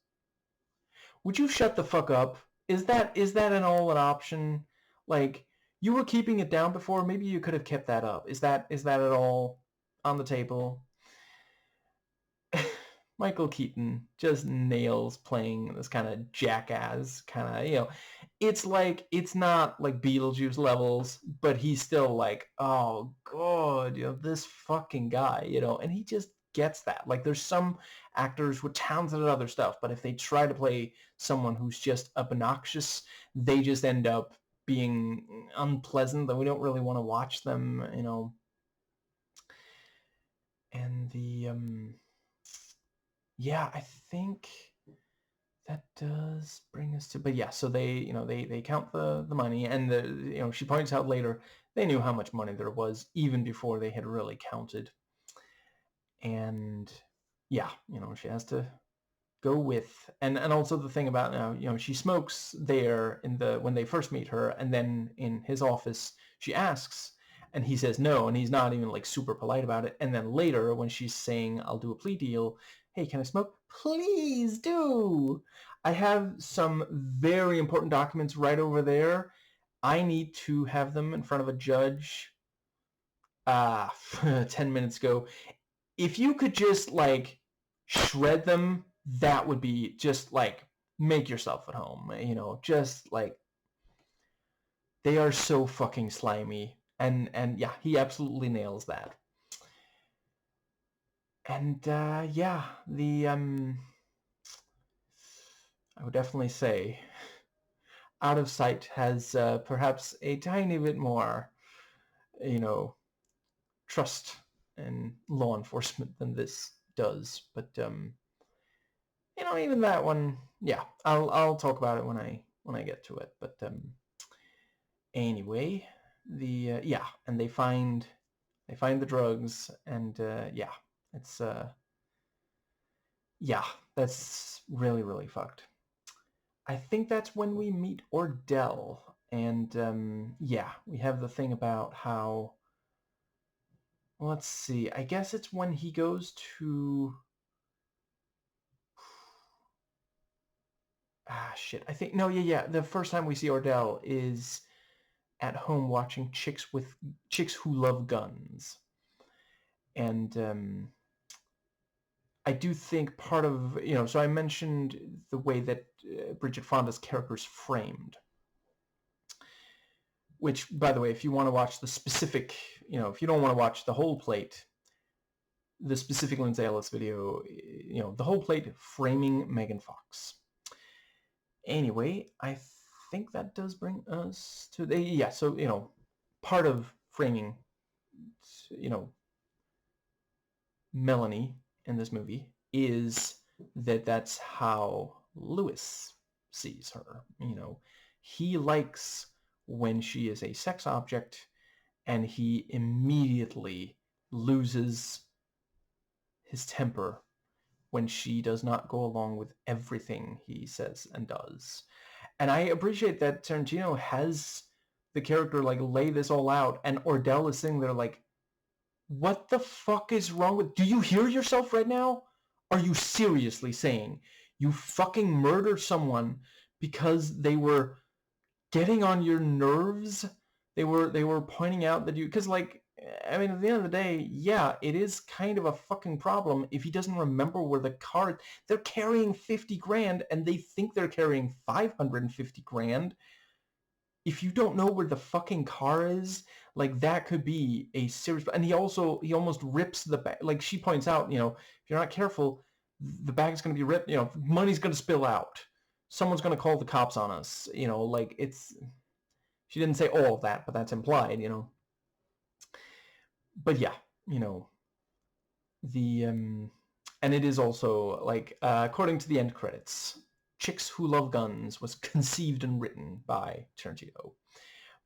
Would you shut the fuck up? Is that at all an option? Like, you were keeping it down before. Maybe you could have kept that up. Is that at all on the table? Michael Keaton just nails playing this kind of jackass kind of, you know, it's like, it's not like Beetlejuice levels, but he's still like, oh god, you know, this fucking guy, you know, and he just gets that. Like, there's some actors with talented at other stuff, but if they try to play someone who's just obnoxious, they just end up being unpleasant, that we don't really want to watch them, you know. And the yeah, I think that does bring us to, but yeah, so they, you know, they count the money, and the, you know, she points out later they knew how much money there was even before they had really counted. And yeah, you know, she has to go with, and also the thing about, now, you know, she smokes there in the, when they first meet her, and then in his office she asks, and he says no, and he's not even like super polite about it. And then later when she's saying, I'll do a plea deal, hey, can I smoke? Please do. I have some very important documents right over there. I need to have them in front of a judge 10 minutes ago. If you could just like shred them, that would be just like, make yourself at home, you know, just like, they are so fucking slimy. And yeah, he absolutely nails that. And yeah, the I would definitely say Out of Sight has perhaps a tiny bit more, you know, trust in law enforcement than this does. But you know, even that one, yeah, I'll talk about it when I get to it. But anyway, the yeah, and they find the drugs, and yeah, it's yeah, that's really, really fucked. I think that's when we meet Ordell, and yeah, we have the thing about how, let's see, I guess it's when he goes to, shit, I think, no, yeah, the first time we see Ordell is at home watching Chicks Who Love Guns. And I do think part of, you know, so I mentioned the way that Bridget Fonda's character is framed. which, by the way, if you want to watch the specific, if you don't want to watch the whole plate, the specific Lindsay Ellis video, the whole plate, framing Megan Fox. Anyway, I think that does bring us to the, so, part of framing, Melanie in this movie is that's how Lewis sees her. He likes when she is a sex object, and he immediately loses his temper when she does not go along with everything he says and does. And I appreciate that Tarantino has the character lay this all out, and Ordell is sitting there what the fuck is wrong with... Do you hear yourself right now? Are you seriously saying you fucking murdered someone because they were getting on your nerves? They were pointing out that you... Because, at the end of the day, yeah, it is kind of a fucking problem if he doesn't remember where the car... They're carrying 50 grand, and they think they're carrying 550 grand. If you don't know where the fucking car is, that could be a serious... And he almost rips the bag. She points out, if you're not careful, the bag is going to be ripped. Money's going to spill out. Someone's going to call the cops on us. It's... She didn't say all of that, but that's implied, But yeah, the... And it is also, according to the end credits, Chicks Who Love Guns was conceived and written by Tarantino.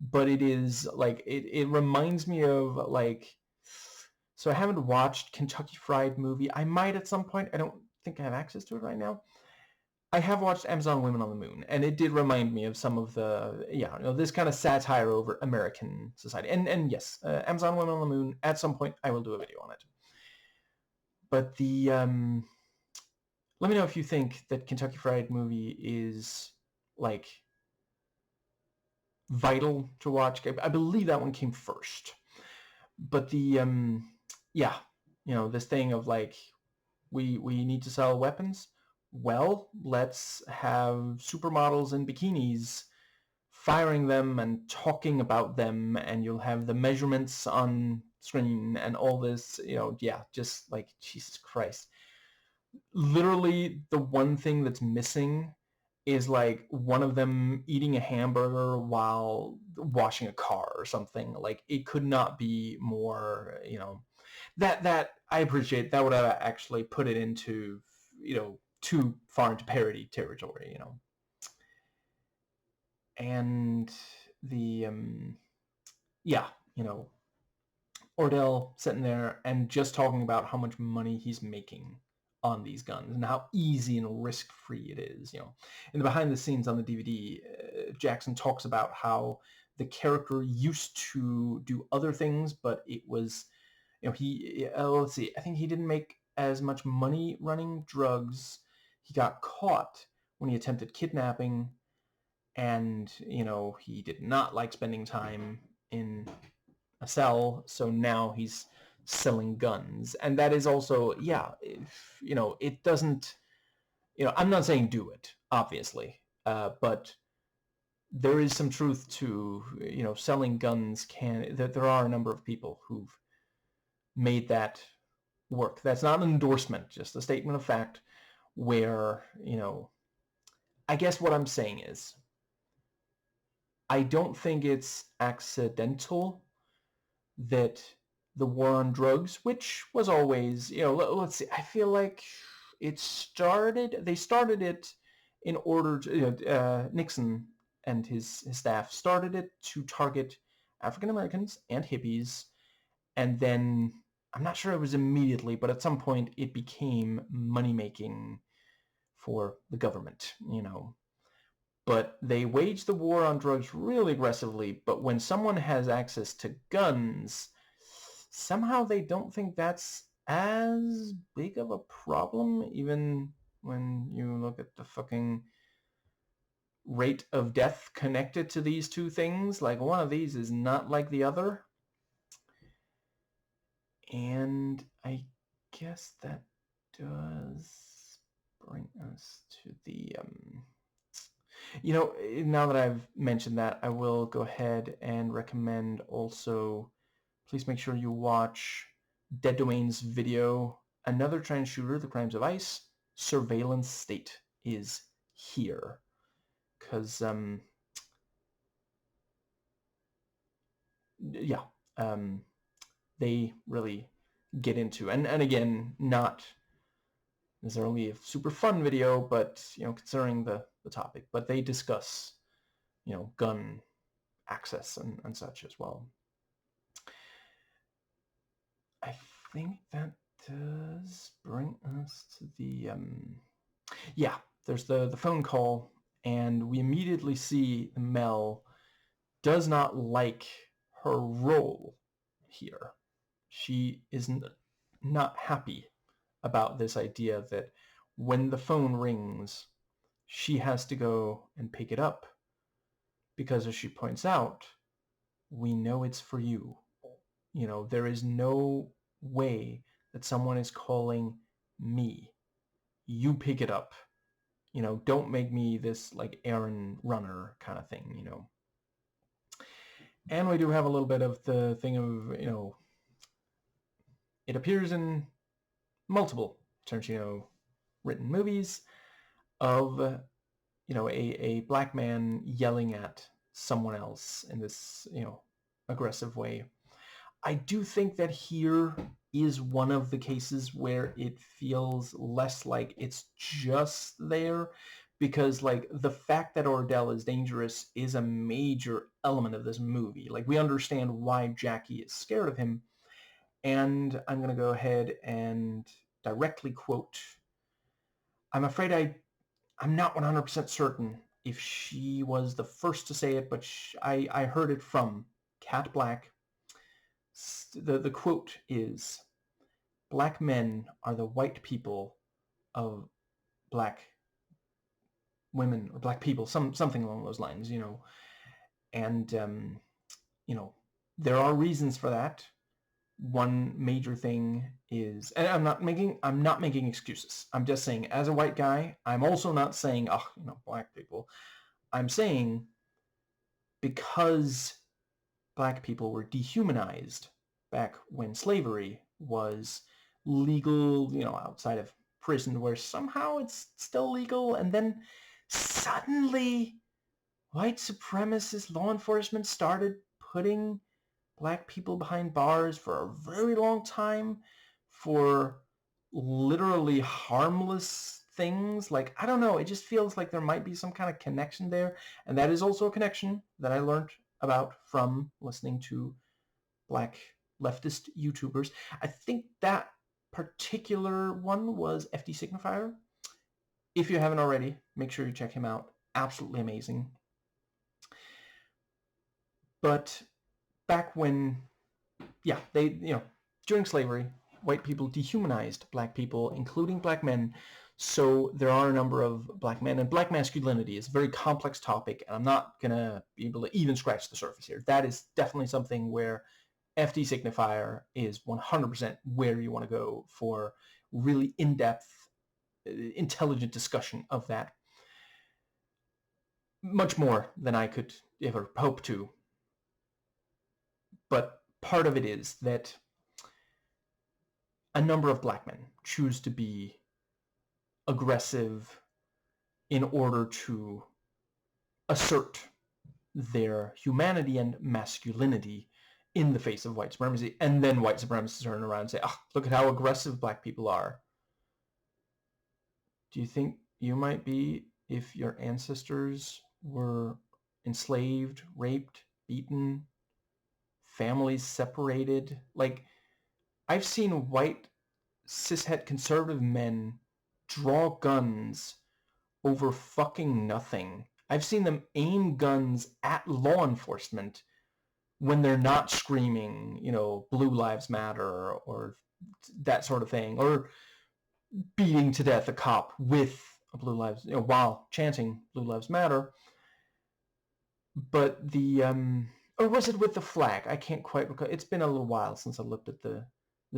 But it is, it reminds me of, so I haven't watched Kentucky Fried Movie. I might at some point. I don't think I have access to it right now. I have watched Amazon Women on the Moon, and it did remind me of some of the, this kind of satire over American society. And yes, Amazon Women on the Moon, at some point I will do a video on it. But the... let me know if you think that Kentucky Fried Movie is, vital to watch. I believe that one came first. But the, this thing of, we need to sell weapons. Well, let's have supermodels in bikinis firing them and talking about them, and you'll have the measurements on screen and all this, just Jesus Christ. Literally the one thing that's missing is one of them eating a hamburger while washing a car or something. It could not be more, that I appreciate. That would have actually put it into, too far into parody territory, And the, Ordell sitting there and just talking about how much money he's making on these guns and how easy and risk-free it is. In the behind the scenes on the DVD, Jackson talks about how the character used to do other things, but it was, he, let's see, I think he didn't make as much money running drugs. He got caught when he attempted kidnapping, and, he did not like spending time in a cell, so now he's selling guns. And that is also, it doesn't, I'm not saying do it, obviously, but there is some truth to, selling guns there are a number of people who've made that work. That's not an endorsement, just a statement of fact, where, I guess what I'm saying is, I don't think it's accidental that the war on drugs, which was always, let's see, I feel like they started it in order to, Nixon and his staff started it to target African Americans and hippies, and then, I'm not sure it was immediately, but at some point it became money-making for the government, But they waged the war on drugs really aggressively, but when someone has access to guns, somehow they don't think that's as big of a problem, even when you look at the fucking rate of death connected to these two things. One of these is not like the other. And I guess that does bring us to the... You know, now that I've mentioned that, I will go ahead and recommend also, please make sure you watch Dead Domain's video, Another Trans Shooter, The Crimes of ICE, Surveillance State is here. Because, yeah, they really get into, and again, not necessarily a super fun video, but, you know, considering the topic, but they discuss, you know, gun access and such as well. I think that does bring us to the, yeah, there's the phone call, and we immediately see Mel does not like her role here. She is not happy about this idea that when the phone rings, she has to go and pick it up because, as she points out, we know it's for you. You know, there is no way that someone is calling me. You pick it up. You know, don't make me this like errand runner kind of thing, you know. And we do have a little bit of the thing of, you know, it appears in multiple Tarantino written movies of, you know, a black man yelling at someone else in this, you know, aggressive way. I do think that here is one of the cases where it feels less like it's just there, because like the fact that Ordell is dangerous is a major element of this movie. Like, we understand why Jackie is scared of him, and I'm going to go ahead and directly quote, I'm afraid I'm not 100% certain if she was the first to say it, but I heard it from Cat Black. The quote is, "Black men are the white people of black women, or black people," something along those lines, you know. And, you know, there are reasons for that. One major thing is, and I'm not making excuses. I'm just saying, as a white guy, I'm also not saying, oh, you know, black people. I'm saying because black people were dehumanized back when slavery was legal, you know, outside of prison, where somehow it's still legal, and then suddenly white supremacist law enforcement started putting black people behind bars for a very long time for literally harmless things. Like, I don't know, it just feels like there might be some kind of connection there, and that is also a connection that I learned about from listening to black leftist YouTubers. I think that particular one was FD Signifier. If you haven't already, make sure you check him out. Absolutely amazing. But back when, yeah, they, you know, during slavery, white people dehumanized black people, including black men. So there are a number of black men, and black masculinity is a very complex topic, and I'm not going to be able to even scratch the surface here. That is definitely something where FD Signifier is 100% where you want to go for really in-depth, intelligent discussion of that. Much more than I could ever hope to. But part of it is that a number of black men choose to be aggressive in order to assert their humanity and masculinity in the face of white supremacy, and then white supremacists turn around and say, oh, look at how aggressive black people are. Do you think you might be if your ancestors were enslaved, raped, beaten, families separated? Like, I've seen white cishet conservative men draw guns over fucking nothing. I've seen them aim guns at law enforcement when they're not screaming, you know, Blue Lives Matter or that sort of thing, or beating to death a cop with a Blue Lives, you know, while chanting Blue Lives Matter. But the, or was it with the flag? I can't quite recall. It's been a little while since I looked at the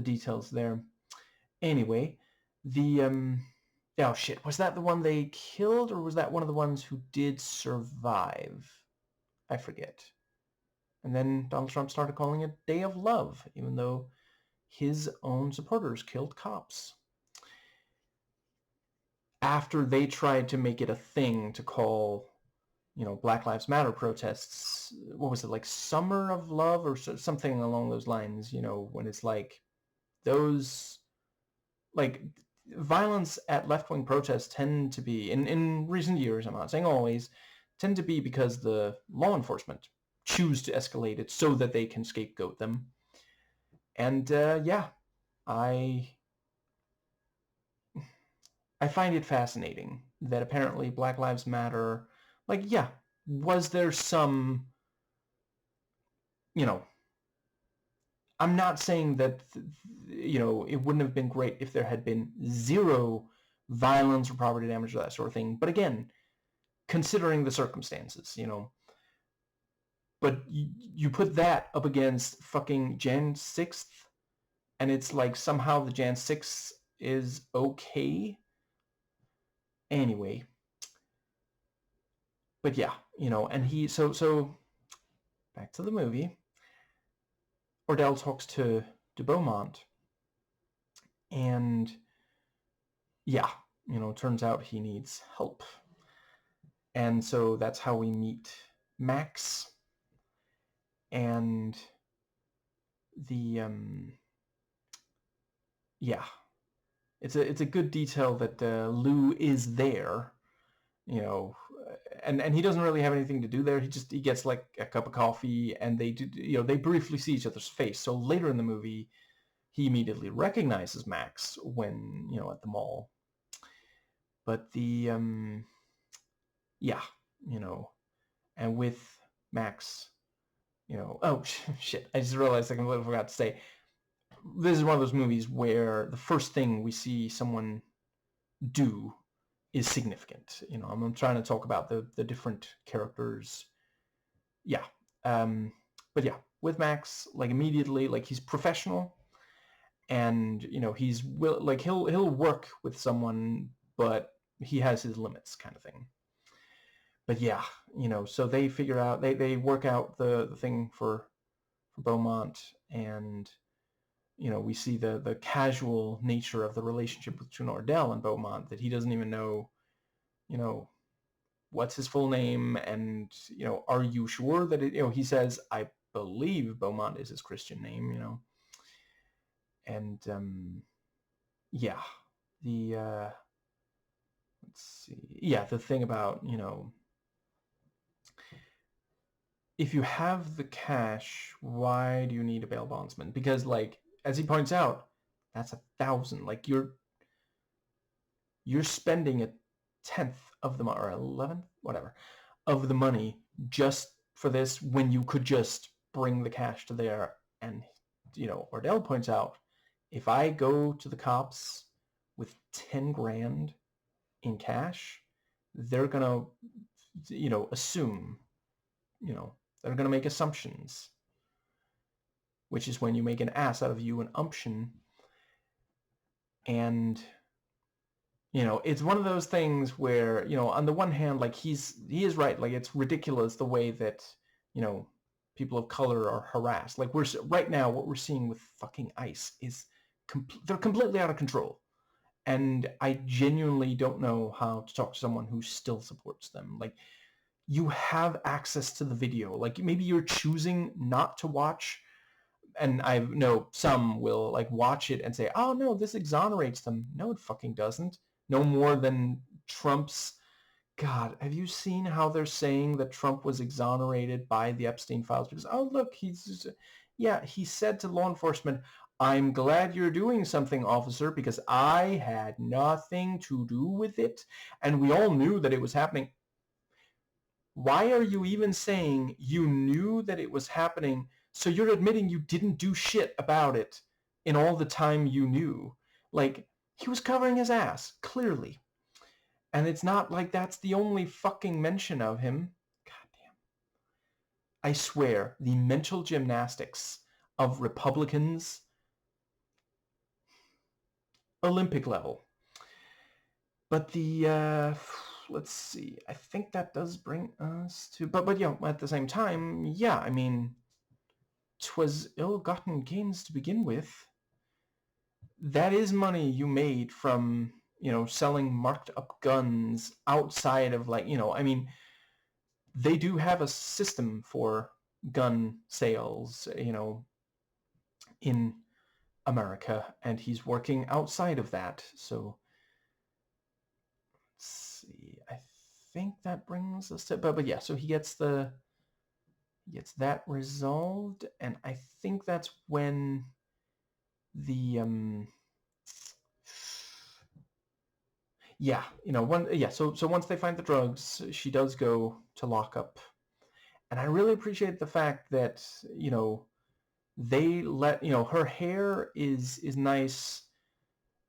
details there. Anyway, the, Oh shit, was that the one they killed, or was that one of the ones who did survive? I forget. And then Donald Trump started calling it Day of Love, even though his own supporters killed cops. After they tried to make it a thing to call, Black Lives Matter protests, what was it, like Summer of Love or something along those lines, when it's like those, like, violence at left-wing protests tend to be, in recent years, I'm not saying always, tend to be because the law enforcement choose to escalate it so that they can scapegoat them. And yeah, I find it fascinating that apparently Black Lives Matter, like, yeah, was there some, I'm not saying that, it wouldn't have been great if there had been zero violence or property damage or that sort of thing. But again, considering the circumstances, but you put that up against fucking Jan 6th, and it's like somehow the Jan 6th is okay. Anyway. But yeah, and he, so back to the movie. Ordell talks to Beaumont, and yeah, turns out he needs help. And so that's how we meet Max. And the yeah, it's a good detail that Lou is there, and he doesn't really have anything to do there. He gets like a cup of coffee, and they do, they briefly see each other's face. So later in the movie, he immediately recognizes Max when, at the mall. But the yeah, and with Max, oh shit, I just realized I completely forgot to say, this is one of those movies where the first thing we see someone do is significant. I'm trying to talk about the different characters. Yeah. But yeah, with Max, like, immediately, like, he's professional, and he's he'll work with someone, but he has his limits, kind of thing. But yeah, so they figure out, they work out the thing for Beaumont, and we see the casual nature of the relationship between Ordell and Beaumont, that he doesn't even know, what's his full name, and are you sure that it, he says, I believe Beaumont is his Christian name, and yeah, the let's see, yeah, the thing about, if you have the cash, why do you need a bail bondsman? Because, like, as he points out, that's 1,000. Like, you're spending 1/10 of the money, or 11th, whatever, of the money just for this, when you could just bring the cash to there. And Ordell points out, if I go to the cops with 10 grand in cash, they're gonna, assume, they're gonna make assumptions, which is when you make an ass out of you, an umption. And it's one of those things where, on the one hand, like, he is right, like, it's ridiculous the way that, people of color are harassed. Like, right now, what we're seeing with fucking ICE is they're completely out of control. And I genuinely don't know how to talk to someone who still supports them. Like, you have access to the video. Like, maybe you're choosing not to watch, and I know some will, like, watch it and say, oh no, this exonerates them. No, it fucking doesn't. No more than Trump's, God, have you seen how they're saying that Trump was exonerated by the Epstein files? Because, oh look, yeah, he said to law enforcement, I'm glad you're doing something, officer, because I had nothing to do with it, and we all knew that it was happening. Why are you even saying you knew that it was happening? So you're admitting you didn't do shit about it in all the time you knew. Like, he was covering his ass, clearly. And it's not like that's the only fucking mention of him. Goddamn. I swear, the mental gymnastics of Republicans, Olympic level. But the let's see. I think that does bring us to. But yeah, at the same time, yeah. I mean, 'twas ill-gotten gains to begin with. That is money you made from selling marked up guns outside of I mean, they do have a system for gun sales, in America, and he's working outside of that. So let's see. I think that brings us to, but yeah. So he gets that resolved, and I think that's when the yeah, so once they find the drugs, she does go to lockup. And I really appreciate the fact that, they let, her hair is nice.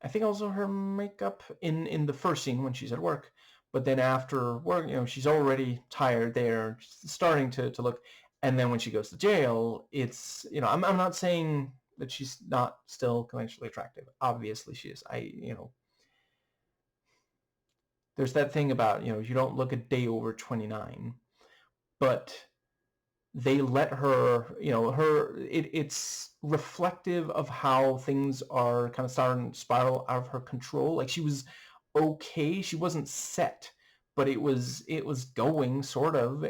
I think also her makeup in the first scene when she's at work, but then after work, she's already tired there, starting to look. And then when she goes to jail, it's, I'm not saying that she's not still conventionally attractive. Obviously she is. There's that thing about, you don't look a day over 29, but they let her, it's reflective of how things are kind of starting to spiral out of her control. Like, she was okay, she wasn't set, but it was going sort of,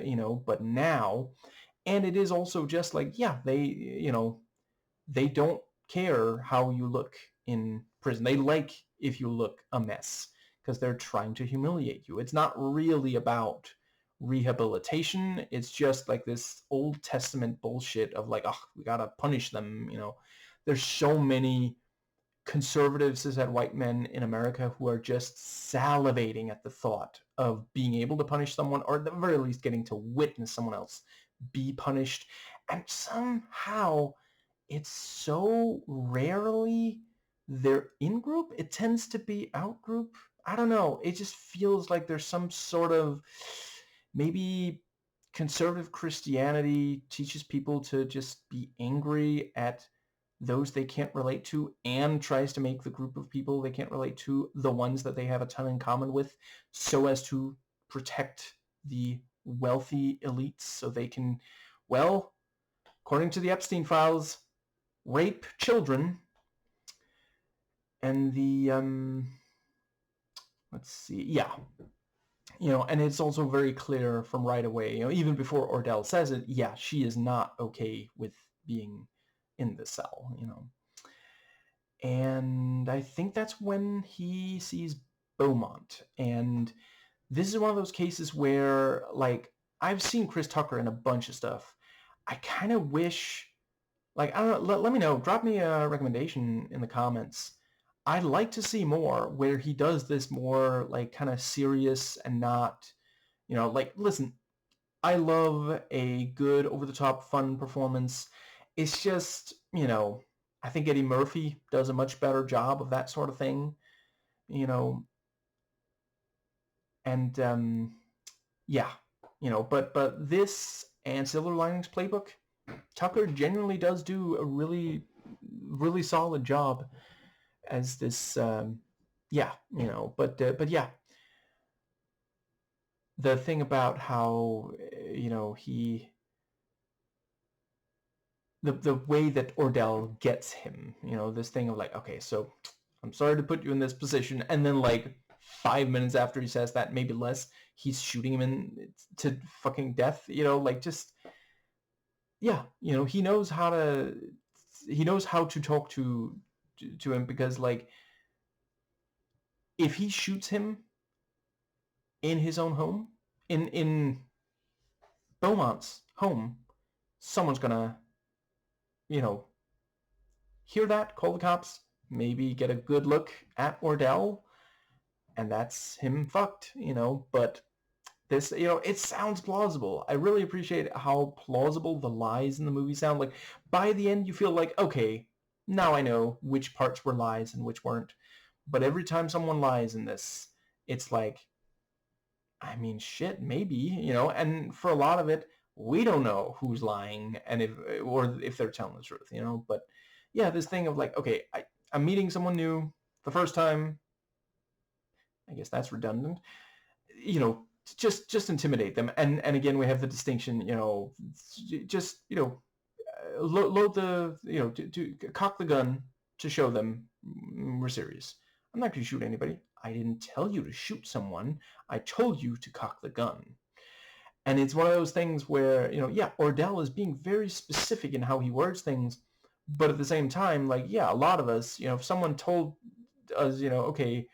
but now, and it is also just like, yeah, they don't care how you look in prison. They like if you look a mess because they're trying to humiliate you. It's not really about rehabilitation. It's just like this Old Testament bullshit of like, oh, we gotta punish them. There's so many conservative cishet white men in America who are just salivating at the thought of being able to punish someone, or at the very least getting to witness someone else be punished. And somehow it's so rarely they're in group. It tends to be out group. I don't know. It just feels like there's some sort of, maybe conservative Christianity teaches people to just be angry at those they can't relate to, and tries to make the group of people they can't relate to the ones that they have a ton in common with, so as to protect the wealthy elites so they can, well, according to the Epstein files, rape children. And the let's see, yeah, and it's also very clear from right away, even before Ordell says it, yeah, she is not okay with being in the cell, and I think that's when he sees Beaumont. And this is one of those cases where, like, I've seen Chris Tucker in a bunch of stuff. I kind of wish, like, I don't know, let me know, drop me a recommendation in the comments. I'd like to see more where he does this more, like, kind of serious and not, like, listen, I love a good over-the-top fun performance. It's just, I think Eddie Murphy does a much better job of that sort of thing, and yeah, but this and Silver Linings Playbook, Tucker genuinely does do a really, really solid job as this, yeah, but yeah, the thing about how, he, the way that Ordell gets him, this thing of like, okay, so I'm sorry to put you in this position, and then like 5 minutes after he says that, maybe less, he's shooting him to fucking death, like, just, yeah, he knows how to talk to him, because, like, if he shoots him in his own home, in Beaumont's home, someone's gonna, hear that, call the cops, maybe get a good look at Ordell, and that's him fucked, but this, it sounds plausible. I really appreciate how plausible the lies in the movie sound. Like, by the end, you feel like, okay, now I know which parts were lies and which weren't. But every time someone lies in this, it's like, I mean, shit, maybe, and for a lot of it, we don't know who's lying and if they're telling the truth, but yeah, this thing of like, okay, I'm meeting someone new the first time, I guess that's redundant. You know, just intimidate them. And again, we have the distinction, you know, just, you know, load the, you know, to cock the gun to show them we're serious. I'm not going to shoot anybody. I didn't tell you to shoot someone. I told you to cock the gun. And it's one of those things where, you know, yeah, Ordell is being very specific in how he words things, but at the same time, like, yeah, a lot of us, you know, if someone told us, you know, okay,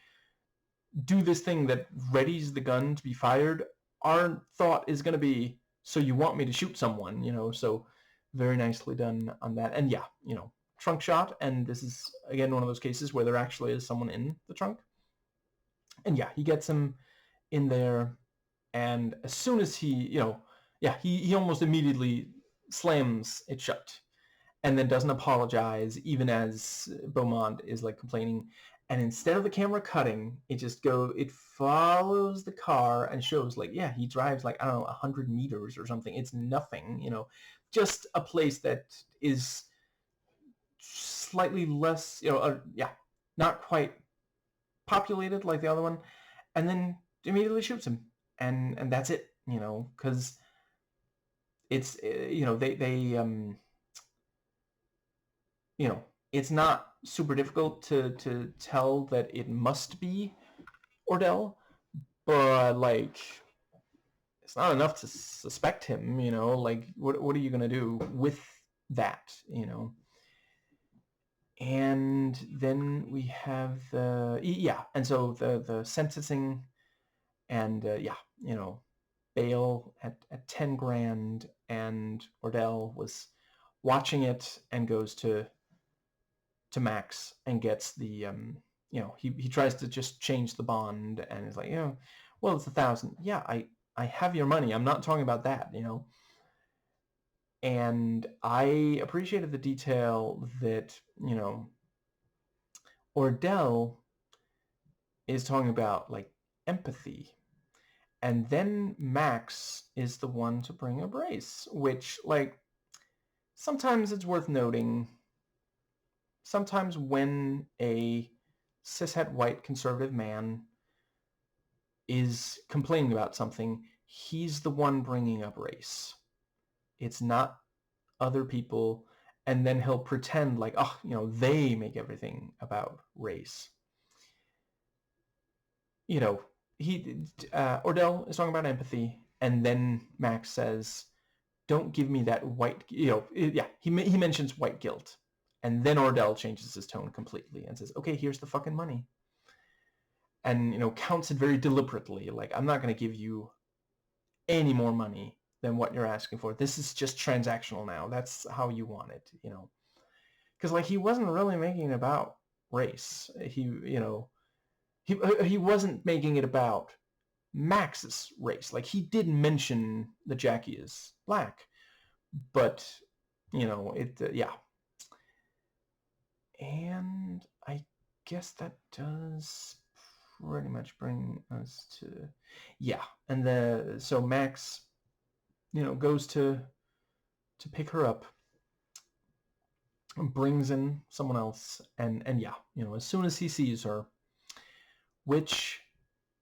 do this thing that readies the gun to be fired, our thought is going to be, so you want me to shoot someone, you know, so very nicely done on that. And yeah, you know, trunk shot, and this is, again, one of those cases where there actually is someone in the trunk. And yeah, he gets him in there, and as soon as he, you know, yeah, he almost immediately slams it shut and then doesn't apologize, even as Beaumont is like complaining. And instead of the camera cutting, it follows the car and shows like, yeah, he drives like, I don't know, 100 meters or something. It's nothing, you know, just a place that is slightly less, you know, yeah, not quite populated like the other one, and then immediately shoots him, and that's it, you know, because it's, you know, they you know, it's not super difficult to tell that it must be Ordell, but like it's not enough to suspect him, you know, like what are you gonna do with that, you know? And then we have the, yeah, and so the sentencing, and yeah, you know, bail at 10 grand, and Ordell was watching it and goes to Max and gets the, you know, he tries to just change the bond, and is like, you know, well, it's 1,000. Yeah, I have your money. I'm not talking about that, you know. And I appreciated the detail that, you know, Ordell is talking about like empathy, and then Max is the one to bring up race, which, like, sometimes it's worth noting, sometimes when a cishet white conservative man is complaining about something, he's the one bringing up race. It's not other people, and then he'll pretend like, oh, you know, they make everything about race. You know, Ordell is talking about empathy, and then Max says, don't give me that white, you know, yeah, he mentions white guilt. And then Ordell changes his tone completely and says, okay, here's the fucking money. And, you know, counts it very deliberately. Like, I'm not going to give you any more money than what you're asking for. This is just transactional now. That's how you want it, you know. Because, like, he wasn't really making it about race. He, you know, he wasn't making it about Max's race. Like, he did mention that Jackie is black, but, you know, yeah. And I guess that does pretty much bring us to, yeah. And so Max, you know, goes to pick her up, brings in someone else, and yeah, you know, as soon as he sees her, which,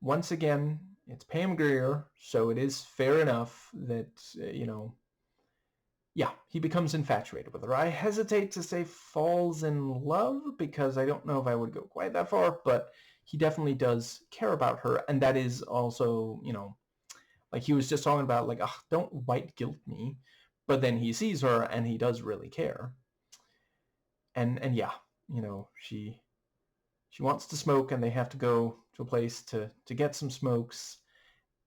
once again, it's Pam Grier, so it is fair enough that, you know, yeah, he becomes infatuated with her. I hesitate to say falls in love, because I don't know if I would go quite that far, but he definitely does care about her, and that is also, you know, like he was just talking about, like, oh, don't white guilt me, but then he sees her and he does really care. And yeah, you know, she wants to smoke, and they have to go to a place to get some smokes,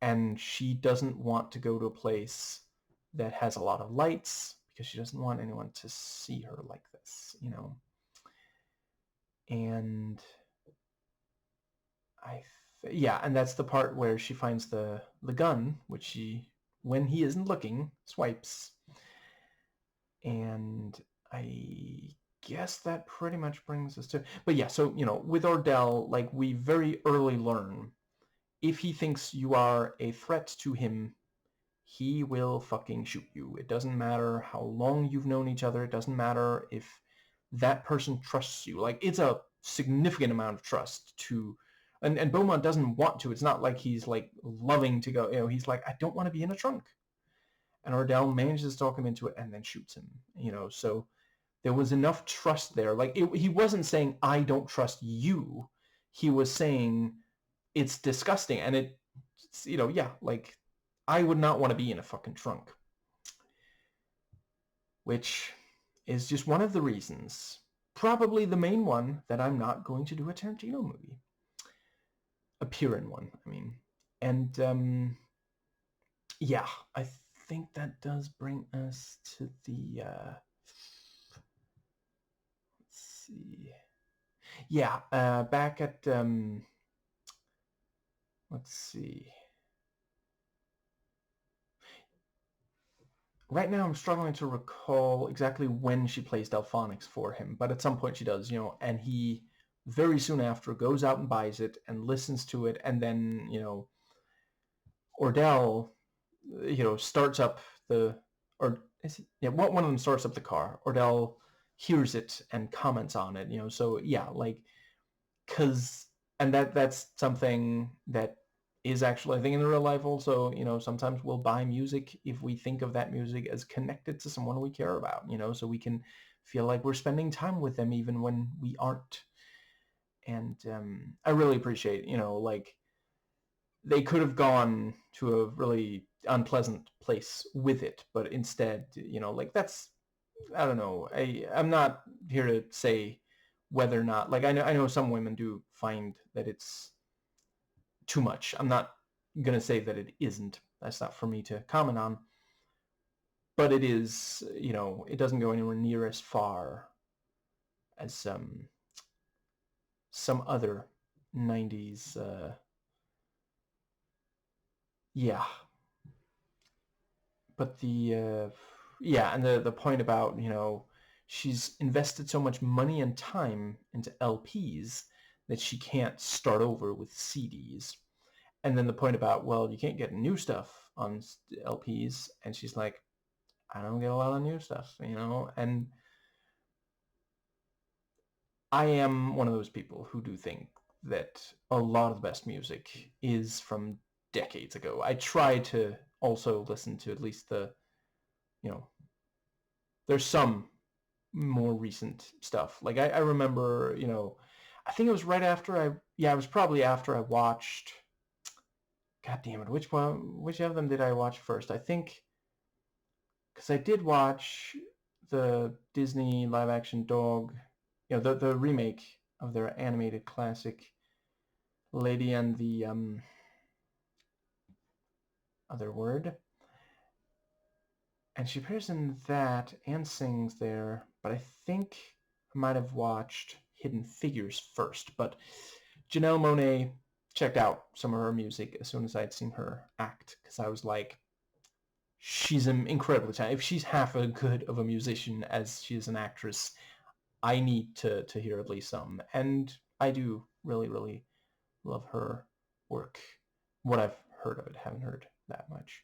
and she doesn't want to go to a place that has a lot of lights, because she doesn't want anyone to see her like this, you know. And yeah, and that's the part where she finds the gun, which she, when he isn't looking, swipes. And I guess that pretty much brings us to, but yeah, so, you know, with Ordell, like, we very early learn, if he thinks you are a threat to him, he will fucking shoot you. It doesn't matter how long you've known each other. It doesn't matter if that person trusts you. Like, it's a significant amount of trust to And Beaumont doesn't want to. It's not like he's like loving to go. He's like, I don't want to be in a trunk. And Ordell manages to talk him into it and then shoots him. So there was enough trust there. Like he wasn't saying I don't trust you. He was saying it's disgusting, and like I would not want to be in a fucking trunk. Which is just one of the reasons, probably the main one, that I'm not going to do a Tarantino movie. Appear in one, I mean. And yeah, I think that does bring us to the let's see. Yeah, back at let's see. Right now I'm struggling to recall exactly when she plays Delphonics for him, but at some point she does, and he very soon after goes out and buys it and listens to it, and then, Ordell, starts up one of them starts up the car. Ordell hears it and comments on it, so yeah, like, and that's something that is actually, I think, in the real life also, sometimes we'll buy music if we think of that music as connected to someone we care about, so we can feel like we're spending time with them even when we aren't. And I really appreciate, like, they could have gone to a really unpleasant place with it, but instead, like, that's, I don't know, I'm not here to say whether or not, like, I know some women do find that it's too much. I'm not going to say that it isn't. That's not for me to comment on. But it is, it doesn't go anywhere near as far as some other 90s, yeah. But yeah, and the point about, she's invested so much money and time into LPs that she can't start over with CDs. And then the point about, well, you can't get new stuff on LPs. And she's like, I don't get a lot of new stuff, And I am one of those people who do think that a lot of the best music is from decades ago. I try to also listen to at least there's some more recent stuff. Like I remember, I think it was right after it was probably after I watched, God damn it, which of them did I watch first? I think, because I did watch the Disney live action dog, the remake of their animated classic Lady and the Other Word. And she appears in that and sings there, but I think I might have watched Hidden Figures first. But Janelle Monáe, checked out some of her music as soon as I'd seen her act, because I was like, she's an incredibly talented. If she's half as good of a musician as she is an actress, I need to hear at least some. And I do really, really love her work. What I've heard of it, haven't heard that much.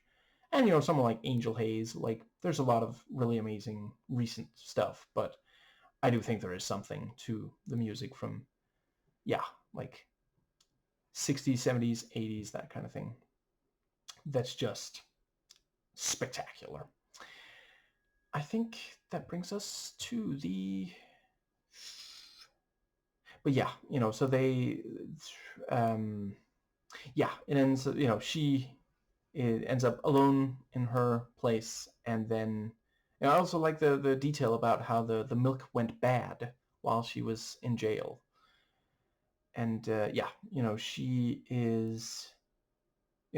And, someone like Angel Hayes, like, there's a lot of really amazing recent stuff, but I do think there is something to the music from, yeah, like 60s, 70s, 80s, that kind of thing. That's just spectacular. I think that brings us to the... But yeah, so they... yeah, it ends, it ends up alone in her place, and then I also like the detail about how the milk went bad while she was in jail. And yeah, she is,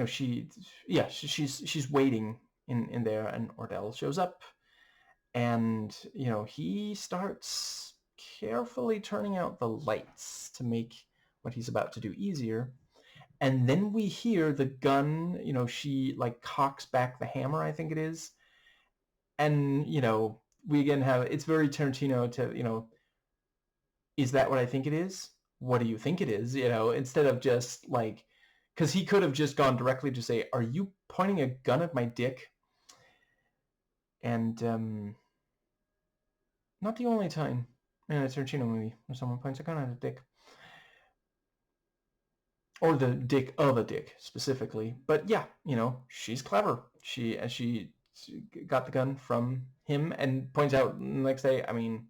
she's waiting in there, and Ordell shows up, and he starts carefully turning out the lights to make what he's about to do easier. And then we hear the gun, she like cocks back the hammer, I think it is. And, we again have, it's very Tarantino to, is that what I think it is? What do you think it is? Instead of just like, because he could have just gone directly to say, are you pointing a gun at my dick? And not the only time in a Tarantino movie where someone points a gun at a dick. or the dick of a dick specifically. But yeah, she's clever. She got the gun from him and points out the next day, I mean,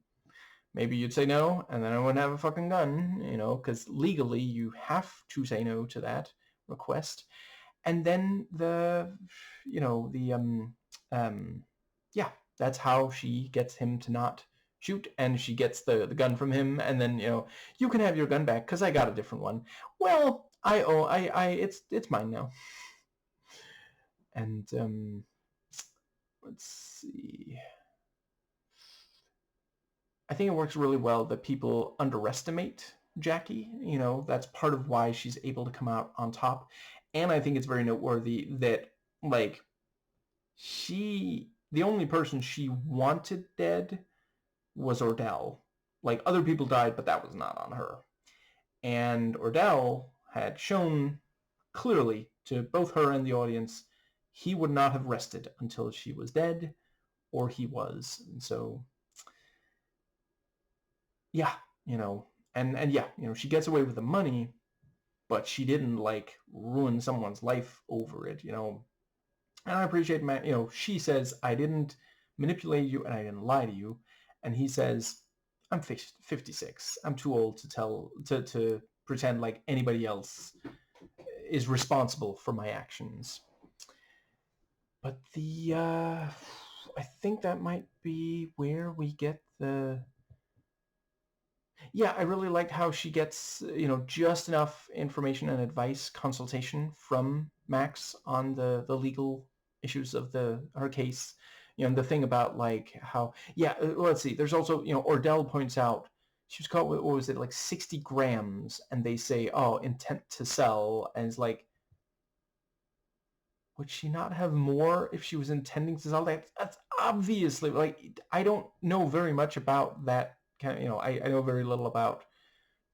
maybe you'd say no, and then I wouldn't have a fucking gun, because legally you have to say no to that request. And then yeah, that's how she gets him to not shoot, and she gets the gun from him, and then, you can have your gun back because I got a different one. Well, it's mine now. And let's see. I think it works really well that people underestimate Jackie. That's part of why she's able to come out on top. And I think it's very noteworthy that, like, the only person she wanted dead was Ordell. Like, other people died, but that was not on her. And Ordell had shown clearly to both her and the audience he would not have rested until she was dead, or he was. And so, yeah, and yeah, she gets away with the money, but she didn't, like, ruin someone's life over it, And I appreciate Matt, she says, I didn't manipulate you and I didn't lie to you. And he says, I'm 56. I'm too old to pretend like anybody else is responsible for my actions. But I think that might be where we get the... Yeah, I really liked how she gets, just enough information and advice, consultation from Max on the legal issues of her case. The thing about, like, how... Yeah, let's see. There's also, Ordell points out she was caught with, what was it, like 60 grams, and they say, oh, intent to sell, and it's like, would she not have more if she was intending to sell that? That's obviously, like, I don't know very much about that kind of, I know very little about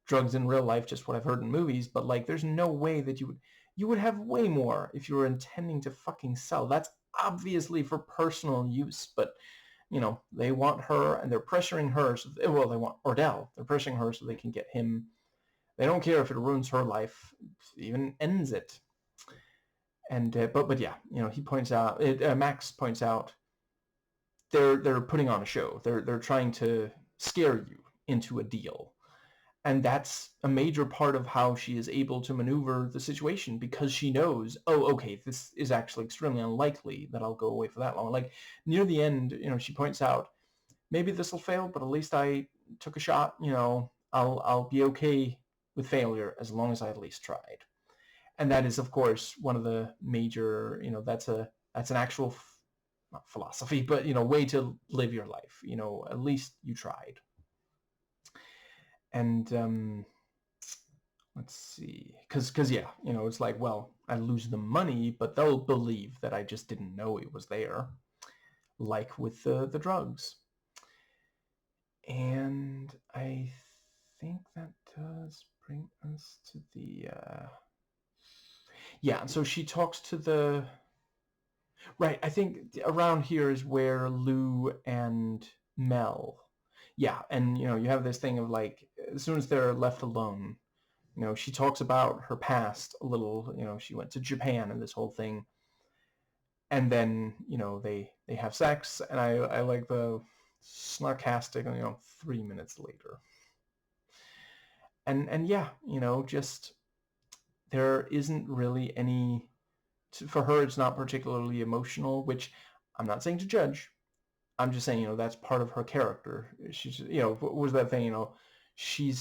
drugs in real life, just what I've heard in movies, but, like, there's no way that you would have way more if you were intending to fucking sell. That's obviously for personal use, but, they want her, and they're pressuring her, they want Ordell. They're pressuring her so they can get him. They don't care if it ruins her life, even ends it. And but yeah, he points out, Max points out, they're putting on a show. They're trying to scare you into a deal, and that's a major part of how she is able to maneuver the situation, because she knows, oh, okay, this is actually extremely unlikely that I'll go away for that long. Like, near the end, she points out, maybe this will fail, but at least I took a shot. I'll be okay with failure as long as I at least tried. And that is, of course, one of the major, that's an actual, not philosophy, but, way to live your life. At least you tried. And let's see, because yeah, it's like, well, I lose the money, but they'll believe that I just didn't know it was there, like with the drugs. And I think that does bring us to the... Yeah, so she talks to the... Right, I think around here is where Lou and Mel... Yeah, and, you have this thing of, like, as soon as they're left alone, she talks about her past a little, she went to Japan and this whole thing. And then, they have sex, and I like the sarcastic, 3 minutes later. And yeah, just... there isn't really any... For her, it's not particularly emotional, which I'm not saying to judge. I'm just saying, that's part of her character. She's, what was that thing, she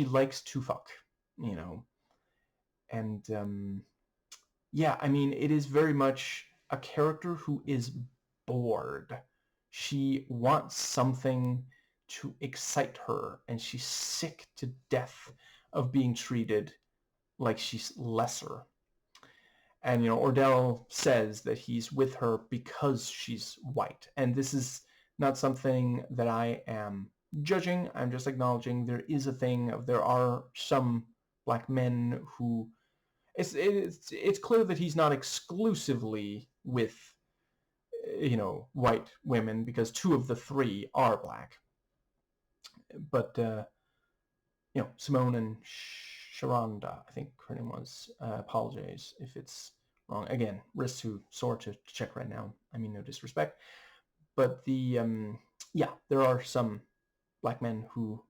likes to fuck, and yeah, I mean, it is very much a character who is bored. She wants something to excite her, and she's sick to death of being treated like she's lesser. And, Ordell says that he's with her because she's white. And this is not something that I am judging. I'm just acknowledging there is a thing of... there are some black men who... It's clear that he's not exclusively with, white women, because 2 of the 3 are black. But, Simone and Sharonda, I think her name was. Apologize if it's wrong. Again, wrist too sore to check right now. I mean, no disrespect. But yeah, there are some black men who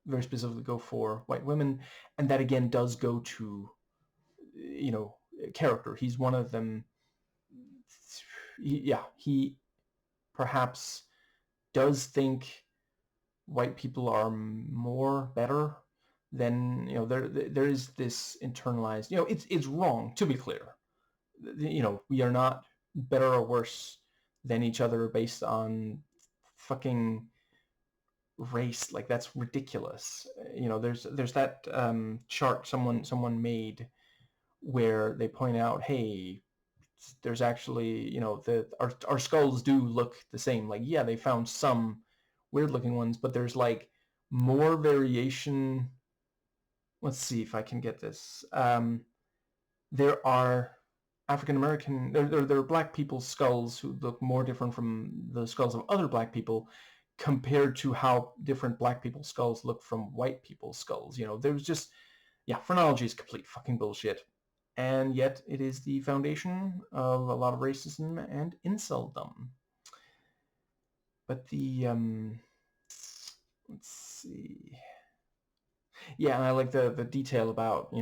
very specifically go for white women, and that again does go to, character. He's one of them. He perhaps does think white people are better than, there is this internalized, it's wrong, to be clear. We are not better or worse than each other based on fucking race. Like, that's ridiculous. There's that chart someone made where they point out, hey, there's actually, our skulls do look the same. Like, yeah, they found some weird looking ones, but there's like more variation. Let's see if I can get this. There are African American, there are black people's skulls who look more different from the skulls of other black people compared to how different black people's skulls look from white people's skulls. There's just, phrenology is complete fucking bullshit. And yet it is the foundation of a lot of racism and inceldom. But let's see. Yeah, and I like the detail about,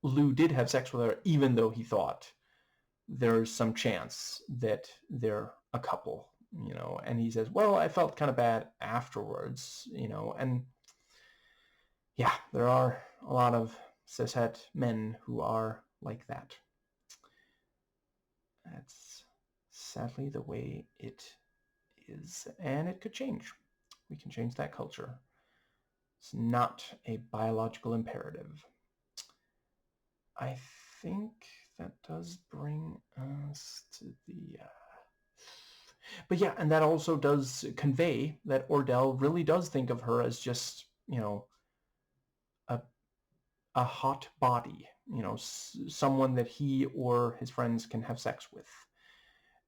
Lou did have sex with her even though he thought there's some chance that they're a couple, and he says, well, I felt kind of bad afterwards, and yeah, there are a lot of cishet men who are like that. That's sadly the way it is, and it could change. We can change that culture. It's not a biological imperative. I think that does bring us to the... But yeah, and that also does convey that Ordell really does think of her as just, a hot body, someone that he or his friends can have sex with.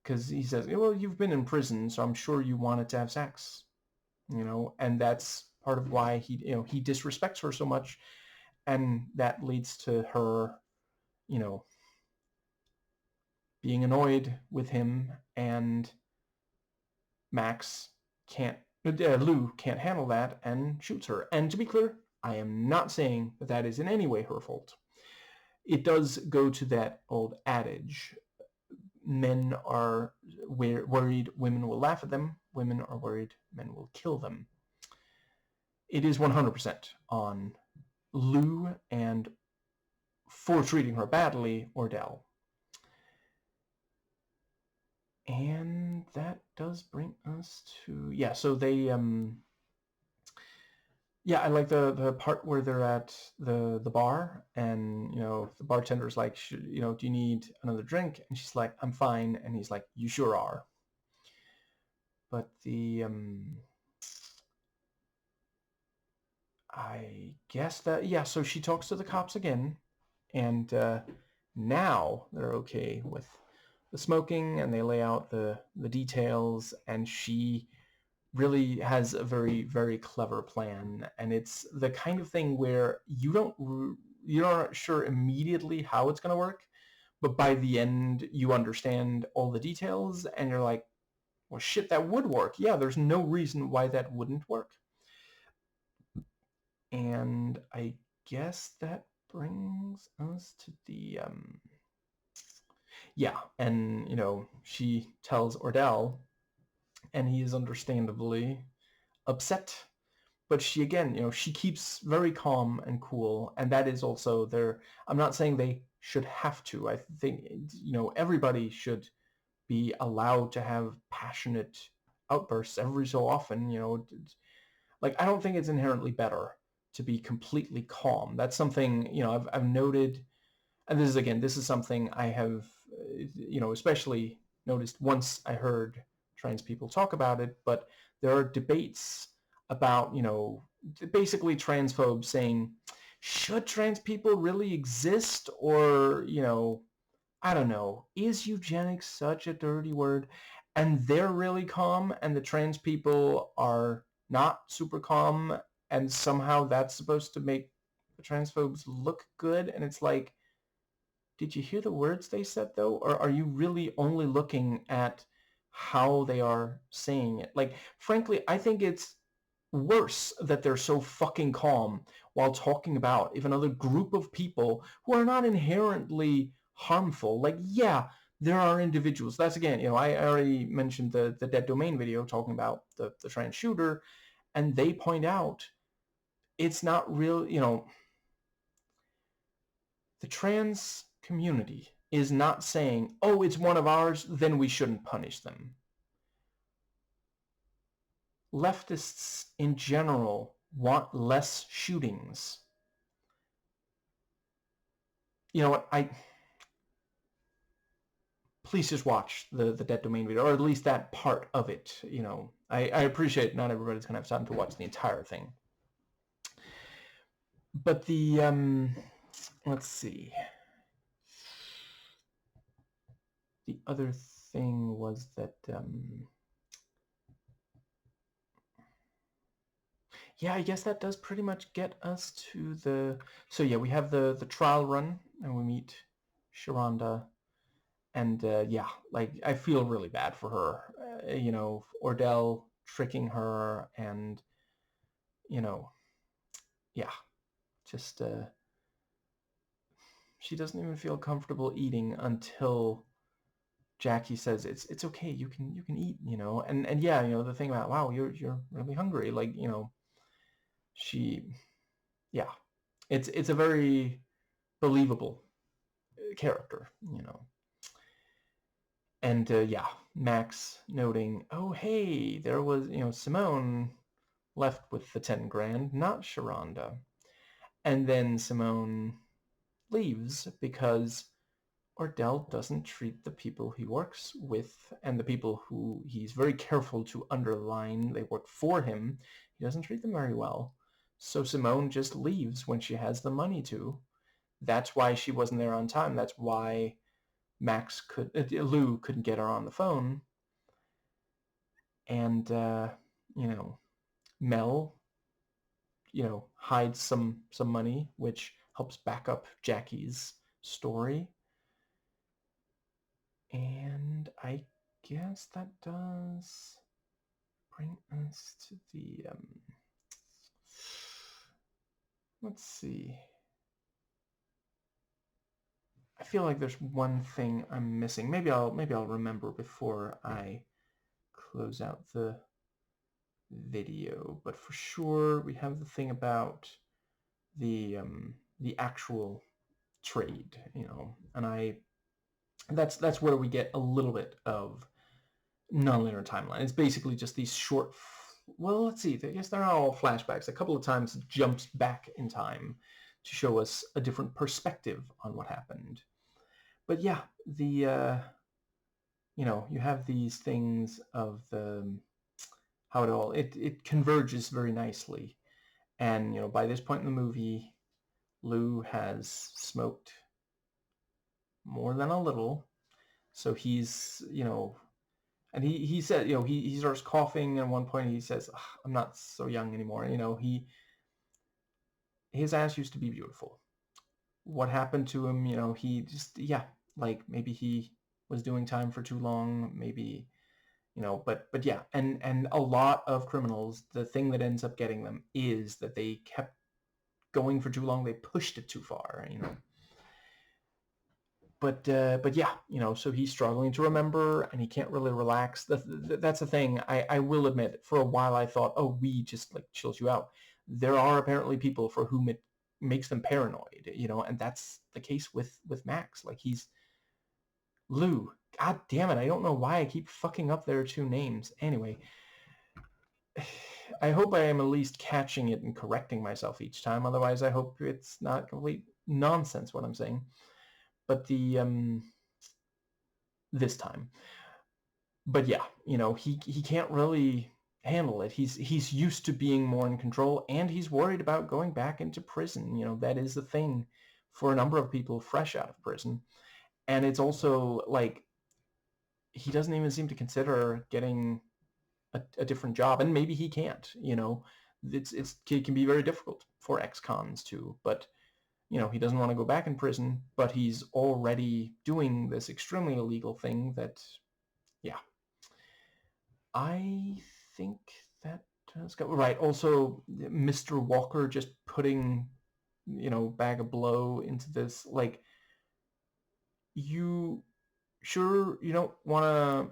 Because he says, well, you've been in prison, so I'm sure you wanted to have sex, and that's part of why he disrespects her so much, and that leads to her, being annoyed with him, and Lou can't handle that and shoots her. And to be clear, I am not saying that is in any way her fault. It does go to that old adage, men are worried women will laugh at them, women are worried men will kill them. It is 100% on Lou, and for treating her badly, Ordell. And that does bring us to... Yeah, so they... Yeah, I like the part where they're at the bar, and, the bartender's like, do you need another drink? And she's like, I'm fine. And he's like, you sure are. But I guess that... Yeah, so she talks to the cops again, and now they're okay with the smoking, and they lay out the details, and she really has a very, very clever plan. And it's the kind of thing where you're not sure immediately how it's going to work, but by the end you understand all the details, and you're like, well, shit, that would work. Yeah, there's no reason why that wouldn't work. And I guess that brings us to the yeah, and she tells Ordell, and he is understandably upset, but she, again, she keeps very calm and cool, and that is also I'm not saying they should have to. I think, everybody should be allowed to have passionate outbursts every so often, like, I don't think it's inherently better to be completely calm. That's something, I've noted, and this is something I have, especially noticed once I heard trans people talk about it, but there are debates about, basically transphobes saying, should trans people really exist? Or, I don't know, is eugenics such a dirty word? And they're really calm, and the trans people are not super calm, and somehow that's supposed to make the transphobes look good, and it's like, did you hear the words they said though? Or are you really only looking at how they are saying it? Like, frankly, I think it's worse that they're so fucking calm while talking about if another group of people who are not inherently harmful. Like, yeah, there are individuals. That's again, I already mentioned the Dead Domain video talking about the trans shooter, and they point out it's not real, the trans community is not saying, oh, it's one of ours, then we shouldn't punish them. Leftists in general want less shootings. You know what, please just watch the Dead Domain video, or at least that part of it. I appreciate not everybody's going to have time to watch the entire thing. But let's see. The other thing was that, yeah, I guess that does pretty much get us to the... So yeah, we have the trial run, and we meet Sharonda, and yeah, like, I feel really bad for her. Ordell tricking her, and, yeah, just, she doesn't even feel comfortable eating until Jackie says it's okay, you can eat, and yeah, the thing about, wow, you're really hungry, like, she, yeah, it's a very believable character, and yeah, Max noting, oh hey, there was, Simone left with the 10 grand, not Sharonda, and then Simone leaves because Ordell doesn't treat the people he works with and the people who he's very careful to underline they work for him, he doesn't treat them very well. So Simone just leaves when she has the money to. That's why she wasn't there on time. That's why Lou couldn't get her on the phone. And, Mel, hides some money, which helps back up Jackie's story. And I guess that does bring us to the, let's see. I feel like there's one thing I'm missing. Maybe I'll remember before I close out the video. But for sure, we have the thing about the actual trade, and that's where we get a little bit of nonlinear timeline. It's basically just these short, well, let's see, I guess they're not all flashbacks. A couple of times it jumps back in time to show us a different perspective on what happened. But yeah, the you have these things of the how it converges very nicely. And by this point in the movie, Lou has smoked more than a little, so he's and he said, he starts coughing at one point. He says, I'm not so young anymore. His ass used to be beautiful. What happened to him? He just, yeah, like maybe he was doing time for too long, maybe, but yeah, and a lot of criminals, the thing that ends up getting them is that they kept going for too long. They pushed it too far, But yeah, so he's struggling to remember, and he can't really relax. That's the thing. I will admit, for a while I thought, oh, weed just like chills you out. There are apparently people for whom it makes them paranoid, and that's the case with Max. Like, he's Lou. God damn it! I don't know why I keep fucking up their two names. Anyway, I hope I am at least catching it and correcting myself each time. Otherwise, I hope it's not complete nonsense what I'm saying. But this time. But yeah, he can't really handle it. He's used to being more in control, and he's worried about going back into prison. That is the thing for a number of people fresh out of prison. And it's also like he doesn't even seem to consider getting a different job, and maybe he can't. it can be very difficult for ex-cons too. But he doesn't want to go back in prison, but he's already doing this extremely illegal thing that, yeah. I think that does go right. Also, Mr. Walker just putting, bag of blow into this, like, you sure you don't want to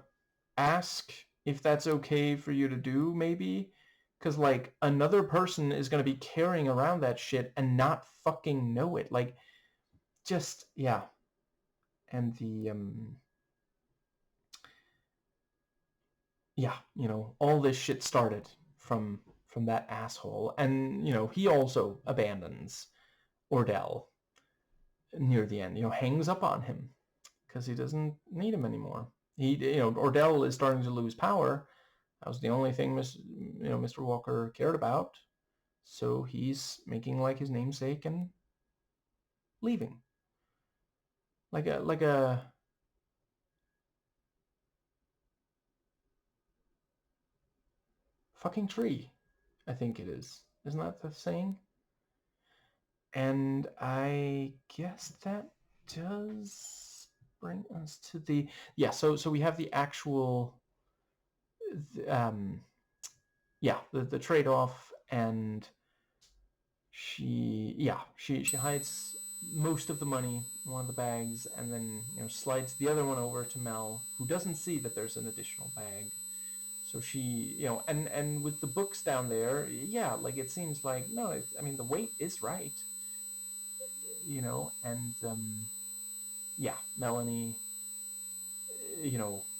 ask if that's okay for you to do, maybe? Because, like, another person is going to be carrying around that shit and not fucking know it. Like, just, yeah. And yeah, all this shit started from that asshole. And, he also abandons Ordell near the end, hangs up on him because he doesn't need him anymore. Ordell is starting to lose power. That was the only thing Mr. Walker cared about. So he's making like his namesake and leaving. Like a fucking tree, I think it is. Isn't that the saying? And I guess that does bring us to the so we have the actual the trade-off, and she hides most of the money in one of the bags, and then slides the other one over to Mel, who doesn't see that there's an additional bag. So she, and with the books down there, like, it seems like, no, I mean, the weight is right, and Melanie,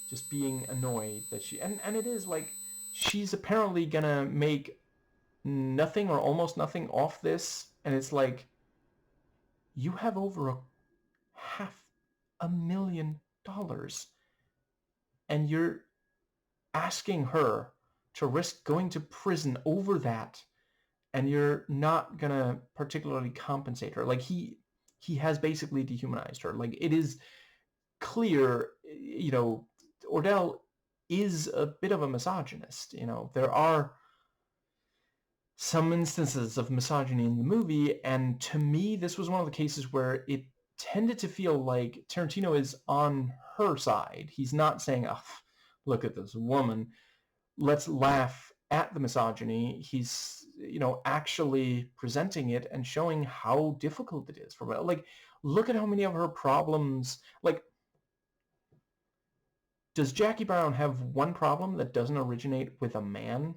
just being annoyed that she, and it is like, she's apparently gonna make nothing or almost nothing off this, and it's like, you have over $500,000, and you're asking her to risk going to prison over that, and you're not gonna particularly compensate her. Like, he has basically dehumanized her. Like, it is clear, Ordell is a bit of a misogynist. There are some instances of misogyny in the movie, and to me, this was one of the cases where it tended to feel like Tarantino is on her side. He's not saying, oh, look at this woman, let's laugh at the misogyny. He's, actually presenting it and showing how difficult it is for her. Like, look at how many of her problems, like, does Jackie Brown have one problem that doesn't originate with a man?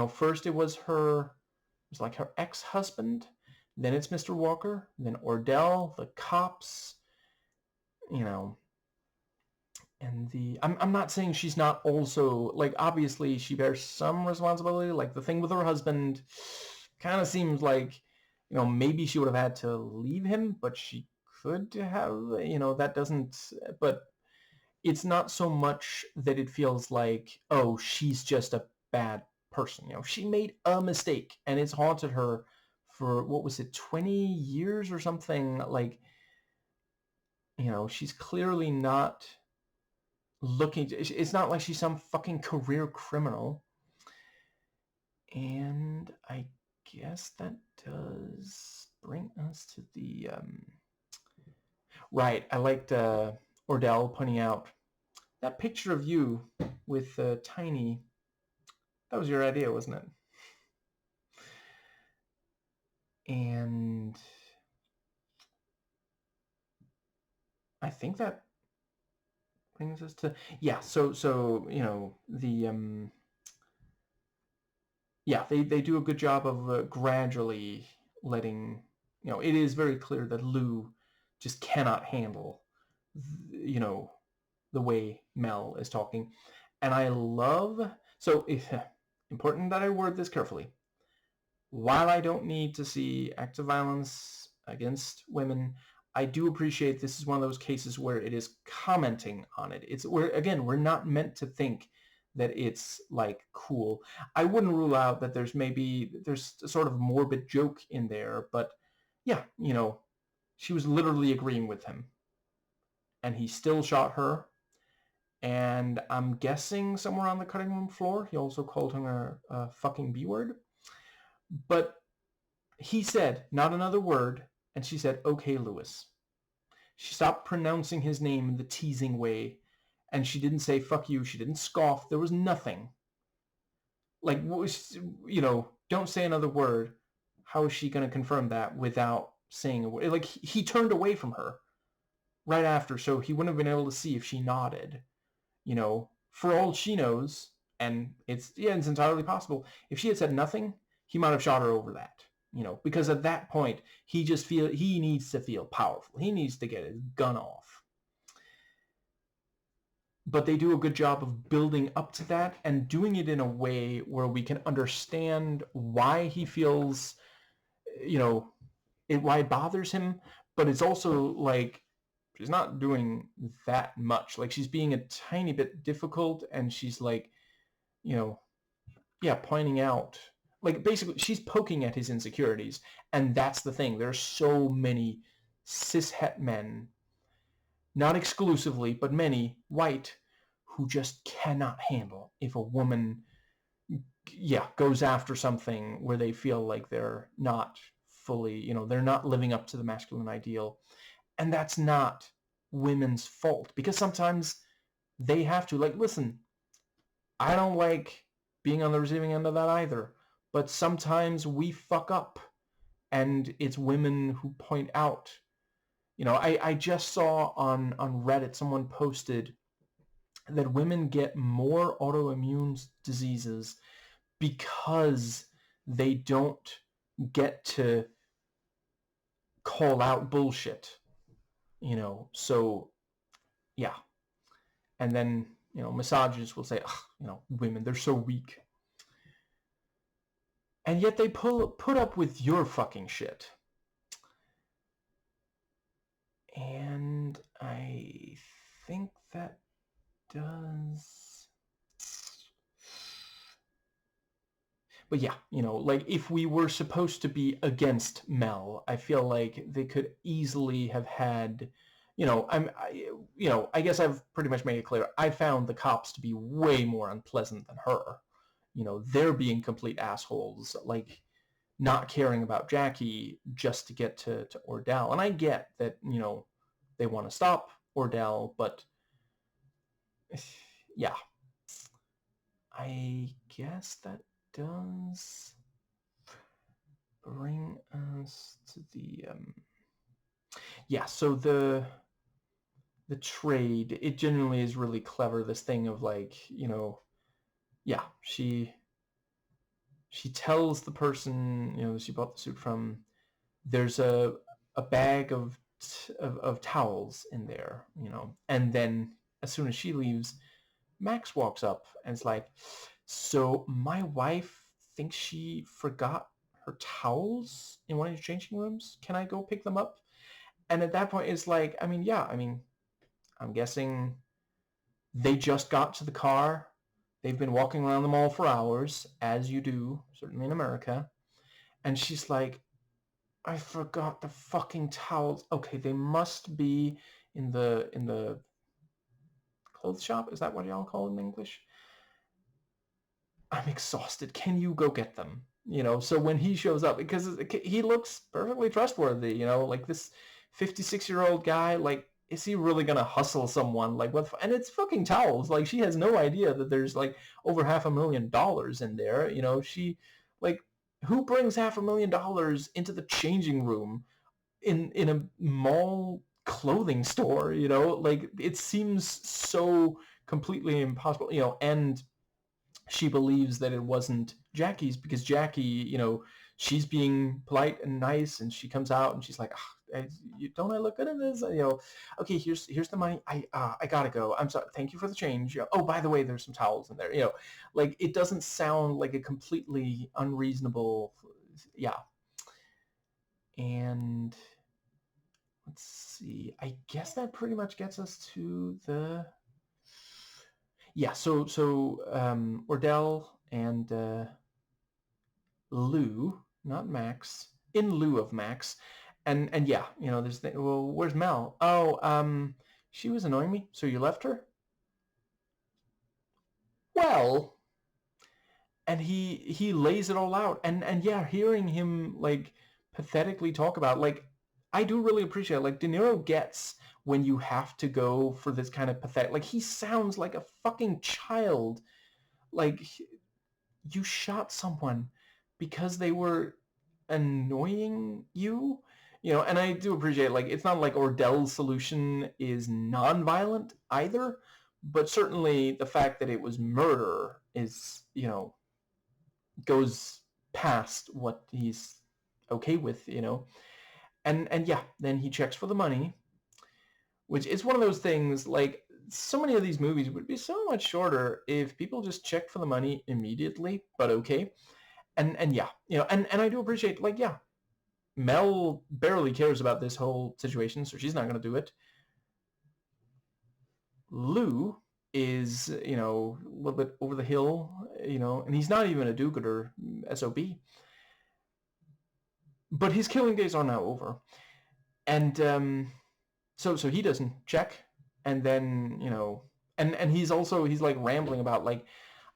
First it was her ex-husband, then it's Mr. Walker, then Ordell, the cops, and I'm not saying she's not also, like, obviously she bears some responsibility. Like, the thing with her husband kind of seems like, maybe she would have had to leave him, but she could have, that doesn't, but it's not so much that it feels like, oh, she's just a bad person. She made a mistake and it's haunted her for, what was it, 20 years or something. Like, she's clearly not looking to, it's not like she's some fucking career criminal. And I guess that does bring us to the right. I liked Ordell pointing out that picture of you with Tiny. That was your idea, wasn't it? And I think that brings us to, so the they do a good job of gradually letting, it is very clear that Lou just cannot handle, the way Mel is talking. And I love, so important that I word this carefully. While I don't need to see acts of violence against women, I do appreciate this is one of those cases where it is commenting on it. It's where, again, we're not meant to think that it's like cool. I wouldn't rule out that there's a sort of morbid joke in there, but yeah, she was literally agreeing with him, and he still shot her. and I'm guessing somewhere on the cutting room floor he also called her a fucking B-word. But he said, not another word, and she said, okay, Lewis. She stopped pronouncing his name in the teasing way, and she didn't say, fuck you. She didn't scoff. There was nothing. Like, don't say another word. How is she going to confirm that without saying a word? Like, he turned away from her right after, so he wouldn't have been able to see if she nodded. For all she knows, and it's entirely possible, if she had said nothing, he might have shot her over that. Because at that point, he needs to feel powerful. He needs to get his gun off. But they do a good job of building up to that and doing it in a way where we can understand why he feels, why it bothers him. But it's also like she's not doing that much. Like, she's being a tiny bit difficult, and she's like, pointing out, like, basically she's poking at his insecurities. And that's the thing. There's so many cishet men, not exclusively, but many white, who just cannot handle if a woman goes after something where they feel like they're not fully, they're not living up to the masculine ideal. And that's not women's fault, because sometimes they have to. Like, listen, I don't like being on the receiving end of that either, but sometimes we fuck up, and it's women who point out. I just saw on Reddit someone posted that women get more autoimmune diseases because they don't get to call out bullshit. So yeah. And then, misogynists will say, women, they're so weak. And yet they put up with your fucking shit. And I think that does... But yeah, like, if we were supposed to be against Mel, I feel like they could easily have had... I guess I've pretty much made it clear. I found the cops to be way more unpleasant than her. They're being complete assholes, like, not caring about Jackie just to get to Ordell. And I get that, they want to stop Ordell, but yeah. I guess that does bring us to the... so the trade, it genuinely is really clever, this thing of, like, she tells the person, she bought the suit from, there's a bag of towels in there, and then as soon as she leaves, Max walks up and is like, so my wife thinks she forgot her towels in one of your changing rooms. Can I go pick them up? And at that point, it's like, I'm guessing they just got to the car. They've been walking around the mall for hours, as you do, certainly in America. And she's like, I forgot the fucking towels. Okay, they must be in the clothes shop. Is that what y'all call it in English? I'm exhausted. Can you go get them? So when he shows up, because he looks perfectly trustworthy, like this 56-year-old guy, like, is he really gonna hustle someone? Like, what? And it's fucking towels. Like, she has no idea that there's, like, over $500,000 in there. She, like, who brings $500,000 into the changing room in a mall clothing store? Like, it seems so completely impossible. And she believes that it wasn't Jackie's, because Jackie, she's being polite and nice, and she comes out and she's like, don't I look good in this? Okay, here's the money. I gotta go. I'm sorry. Thank you for the change. Oh, by the way, there's some towels in there. Like, it doesn't sound like a completely unreasonable, yeah. And let's see. I guess that pretty much gets us to the... Yeah, so Ordell and Lou, not Max, in lieu of Max, and yeah, there's well, where's Mel? Oh, she was annoying me, so you left her? well, and he lays it all out, and yeah, hearing him like pathetically talk about, like, I do really appreciate, like, De Niro gets when you have to go for this kind of pathetic, like, he sounds like a fucking child. Like, you shot someone because they were annoying you, and I do appreciate, like, it's not like Ordell's solution is non-violent either, but certainly the fact that it was murder is, goes past what he's okay with, and yeah, then he checks for the money, which is one of those things, like, so many of these movies would be so much shorter if people just checked for the money immediately, but okay. And yeah, and I do appreciate, like, yeah, Mel barely cares about this whole situation, so she's not going to do it. Lou is, a little bit over the hill, and he's not even a do-gooder SOB. But his killing days are now over. And so he doesn't check. And then, and he's like rambling about, like,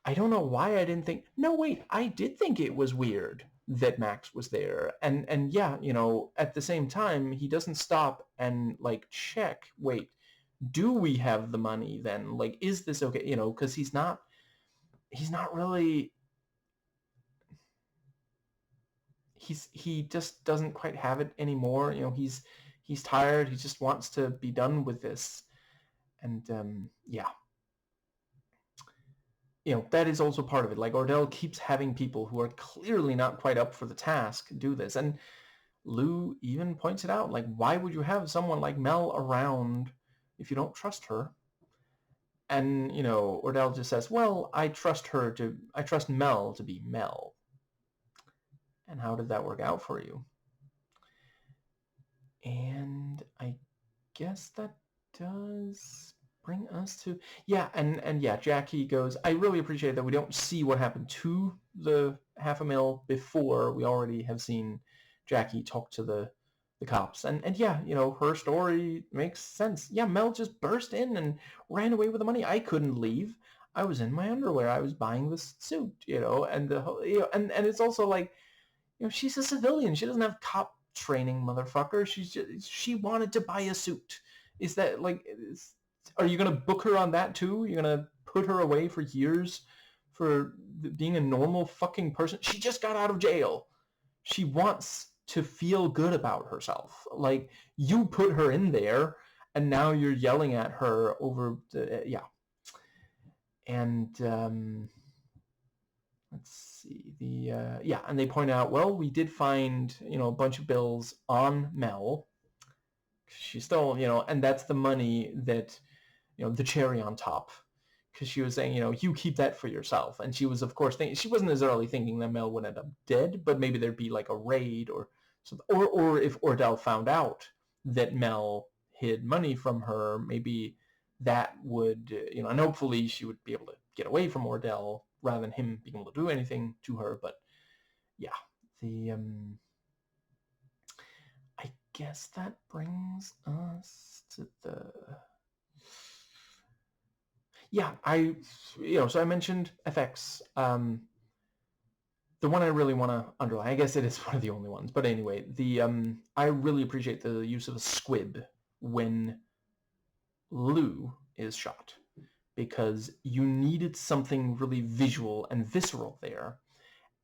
I don't know why I didn't think, no, wait, I did think it was weird that Max was there. And yeah, at the same time, he doesn't stop and, like, check, wait, do we have the money then? Like, is this okay? Because he's not really, he just doesn't quite have it anymore. He's tired. He just wants to be done with this. And yeah. That is also part of it. Like, Ordell keeps having people who are clearly not quite up for the task do this. And Lou even points it out, like, why would you have someone like Mel around if you don't trust her? And, Ordell just says, well, I trust Mel to be Mel. And how did that work out for you? And I guess that does bring us to, yeah, and yeah, Jackie goes, I really appreciate that we don't see what happened to the $500,000 before we already have seen Jackie talk to the cops. And yeah, her story makes sense. Yeah, Mel just burst in and ran away with the money. I couldn't leave. I was in my underwear. I was buying this suit, and the whole, and it's also like, she's a civilian. She doesn't have cop training, motherfucker. She wanted to buy a suit. Is that, like, are you gonna book her on that too? You're gonna put her away for years for being a normal fucking person? She just got out of jail. She wants to feel good about herself. Like, you put her in there, and now you're yelling at her over the, yeah. And let's see, yeah, and they point out, well, we did find, a bunch of bills on Mel. She's still, and that's the money that, the cherry on top, because she was saying, you keep that for yourself. And she was, of course, she wasn't necessarily thinking that Mel would end up dead, but maybe there'd be like a raid or something, or if Ordell found out that Mel hid money from her, maybe that would, and hopefully she would be able to get away from Ordell rather than him being able to do anything to her. But yeah, I guess that brings us to the, yeah, so I mentioned FX. The one I really want to underline, I guess it is one of the only ones, but anyway, I really appreciate the use of a squib when Lou is shot, because you needed something really visual and visceral there.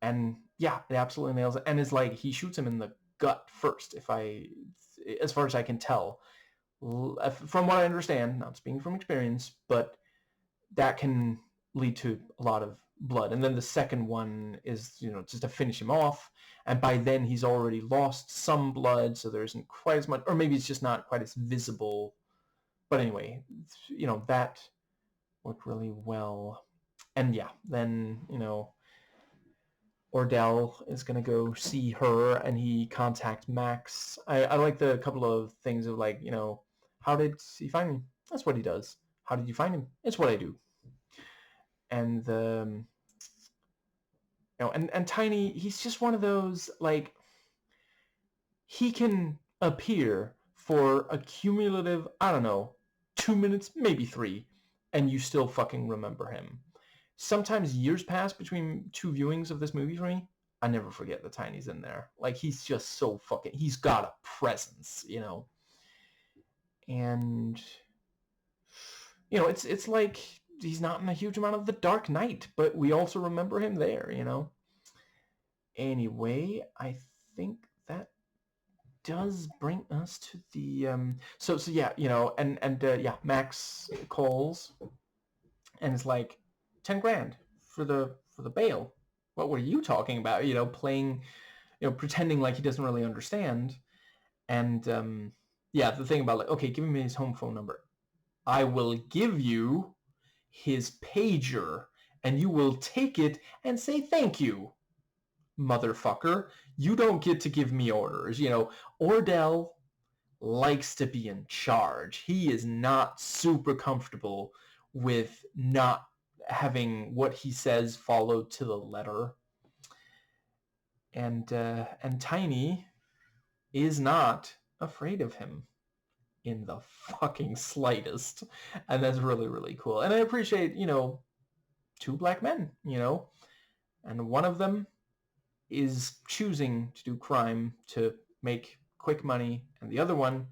And yeah, it absolutely nails it. And it's like, he shoots him in the gut first, as far as I can tell. From what I understand, not speaking from experience, but that can lead to a lot of blood. And then the second one is, just to finish him off. And by then he's already lost some blood, so there isn't quite as much, or maybe it's just not quite as visible. But anyway, that worked really well. And yeah, then, Ordell is going to go see her, and he contacts Max. I like the couple of things of, like, how did he find me? That's what he does. How did you find him? It's what I do. And and Tiny, he's just one of those, like, he can appear for a cumulative, I don't know, 2 minutes, maybe 3, and you still fucking remember him. sometimes years pass between two viewings of this movie for me. I never forget that Tiny's in there. Like, he's just so fucking, he's got a presence, you know. And, you know, it's like he's not in a huge amount of The Dark Knight, but we also remember him there, you know. Anyway, I think that does bring us to the so yeah, you know, and yeah, Max calls and it's like 10 grand for the bail. What were you talking about? You know, playing, you know, pretending like he doesn't really understand. And yeah, the thing about like, okay, give me his home phone number. I will give you his pager and you will take it and say thank you, motherfucker. You don't get to give me orders. You know, Ordell likes to be in charge. He is not super comfortable with not having what he says followed to the letter. And Tiny is not afraid of him in the fucking slightest. And that's really, really cool. And I appreciate, you know, two black men, you know, and one of them is choosing to do crime to make quick money, and the other one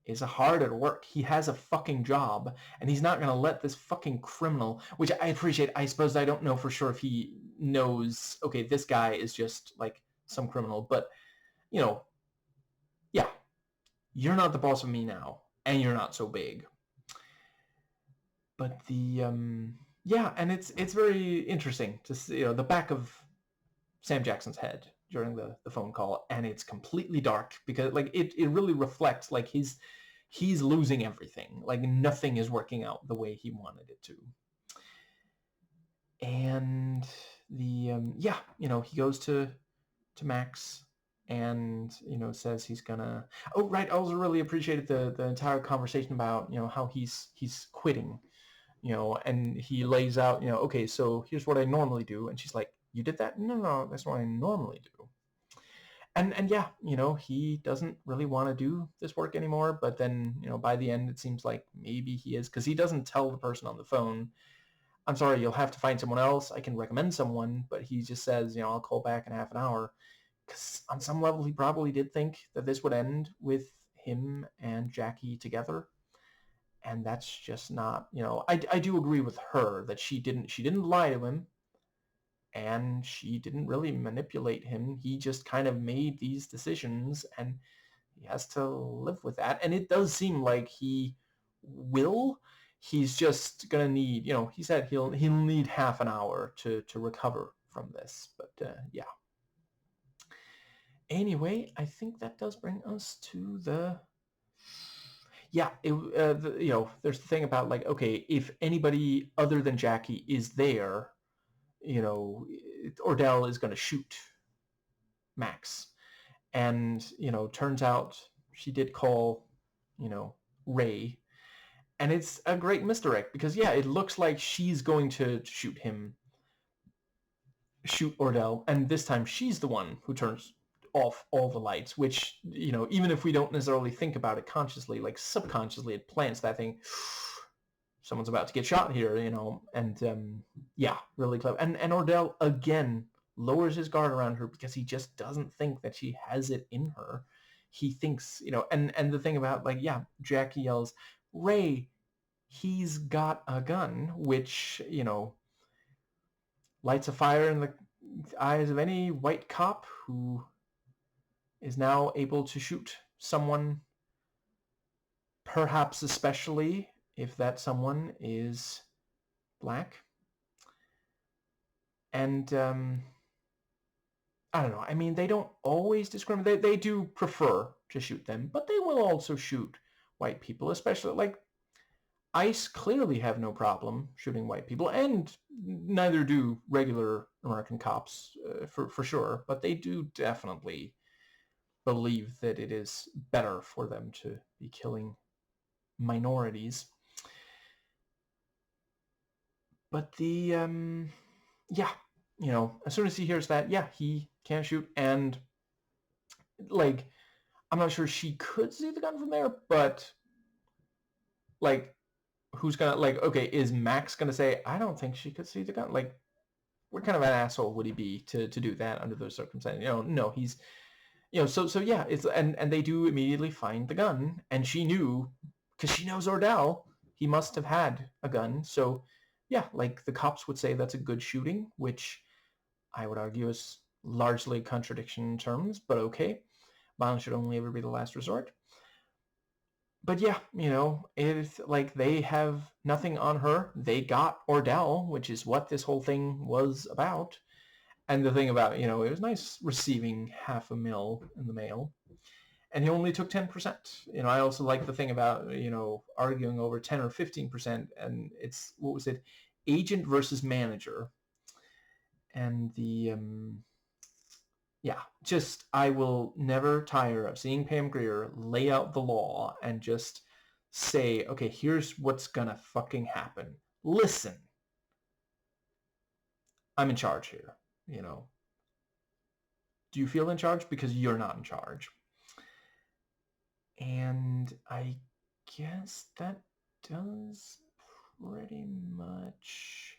is hard at work. He has a fucking job, and he's not going to let this fucking criminal, which I appreciate. I suppose I don't know for sure if he knows, okay, this guy is just like some criminal, but, you know, yeah, you're not the boss of me now, and you're not so big. But the, yeah, and it's very interesting to see, you know, the back of Sam Jackson's head during the phone call, and it's completely dark because like it really reflects like he's losing everything. Like nothing is working out the way he wanted it to. And the yeah, you know, he goes to Max and, you know, says he's gonna, oh right, I also really appreciated the entire conversation about, you know, how he's quitting, you know, and he lays out, you know, okay, so here's what I normally do, and she's like, you did that? No, that's what I normally do. And yeah, you know, he doesn't really want to do this work anymore, but then, you know, by the end it seems like maybe he is, because he doesn't tell the person on the phone, I'm sorry, you'll have to find someone else, I can recommend someone, but he just says, you know, I'll call back in half an hour, because on some level he probably did think that this would end with him and Jackie together. And that's just not, you know, I do agree with her that she didn't lie to him, and she didn't really manipulate him. He just kind of made these decisions, and he has to live with that. And it does seem like he will. He's just gonna need, you know, he said he'll need half an hour to recover from this. But yeah. Anyway, I think that does bring us to the, yeah, you know, there's the thing about like, okay, if anybody other than Jackie is there, you know, Ordell is going to shoot Max. And, you know, turns out she did call, you know, Ray. And it's a great misdirect because, yeah, it looks like she's going to shoot Ordell. And this time she's the one who turns off all the lights, which, you know, even if we don't necessarily think about it consciously, like subconsciously it plants that thing, someone's about to get shot here, you know. And yeah, really clever. And Ordell again lowers his guard around her because he just doesn't think that she has it in her. He thinks, you know, and the thing about, like, yeah, Jackie yells, Ray, he's got a gun, which, you know, lights a fire in the eyes of any white cop who is now able to shoot someone, perhaps especially if that someone is black. And I don't know. I mean, they don't always discriminate. They do prefer to shoot them, but they will also shoot white people, especially, like, ICE clearly have no problem shooting white people, and neither do regular American cops, for sure, but they do definitely believe that it is better for them to be killing minorities. But the, yeah, you know, as soon as he hears that, yeah, he can't shoot, and, like, I'm not sure she could see the gun from there, but, like, who's gonna, like, okay, is Max gonna say, I don't think she could see the gun? Like, what kind of an asshole would he be to do that under those circumstances? No, he's, so yeah, it's, and they do immediately find the gun, and she knew, because she knows Ordell, he must have had a gun. So yeah, like, the cops would say that's a good shooting, which I would argue is largely a contradiction in terms, but okay. Violence should only ever be the last resort. But yeah, it's like they have nothing on her. They got Ordell, which is what this whole thing was about. And the thing about, it was nice receiving $500,000 in the mail. And he only took 10%. I also like the thing about, arguing over 10 or 15%. And it's, what was it? Agent versus manager. And just, I will never tire of seeing Pam Grier lay out the law and just say, okay, here's what's gonna fucking happen. Listen, I'm in charge here, Do you feel in charge? Because you're not in charge. And I guess that does pretty much...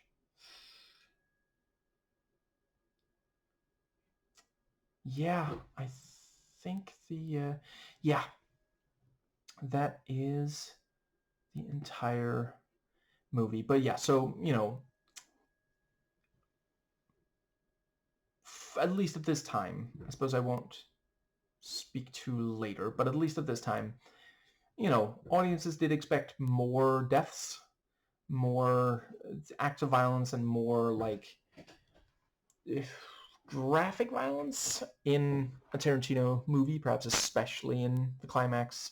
Yeah, I think that is the entire movie. But yeah, so, at least at this time, I suppose I won't speak to later, but at least at this time, audiences did expect more deaths, more acts of violence, and more, like, graphic violence in a Tarantino movie, perhaps especially in the climax.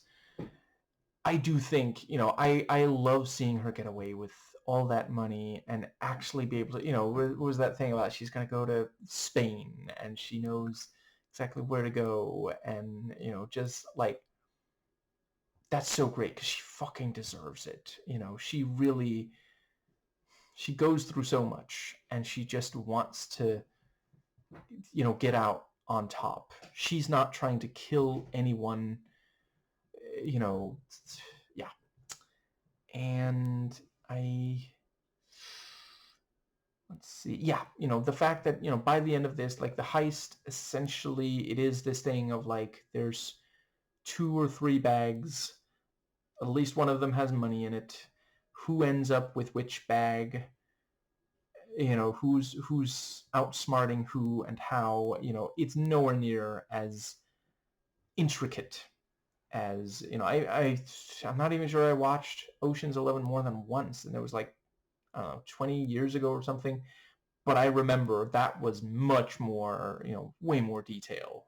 I do think, I love seeing her get away with all that money and actually be able to, what was that thing about she's going to go to Spain and she knows exactly where to go, and, just, like, that's so great because she fucking deserves it. She goes through so much and she just wants to, get out on top. She's not trying to kill anyone, yeah. And let's see. Yeah, the fact that, by the end of this, like, the heist, essentially, it is this thing of, like, there's 2 or 3 bags. At least one of them has money in it. Who ends up with which bag? Who's outsmarting who and how? It's nowhere near as intricate as, I'm not even sure I watched Ocean's 11 more than once, and it was like, I don't know, 20 years ago or something. But I remember that was much more, way more detail.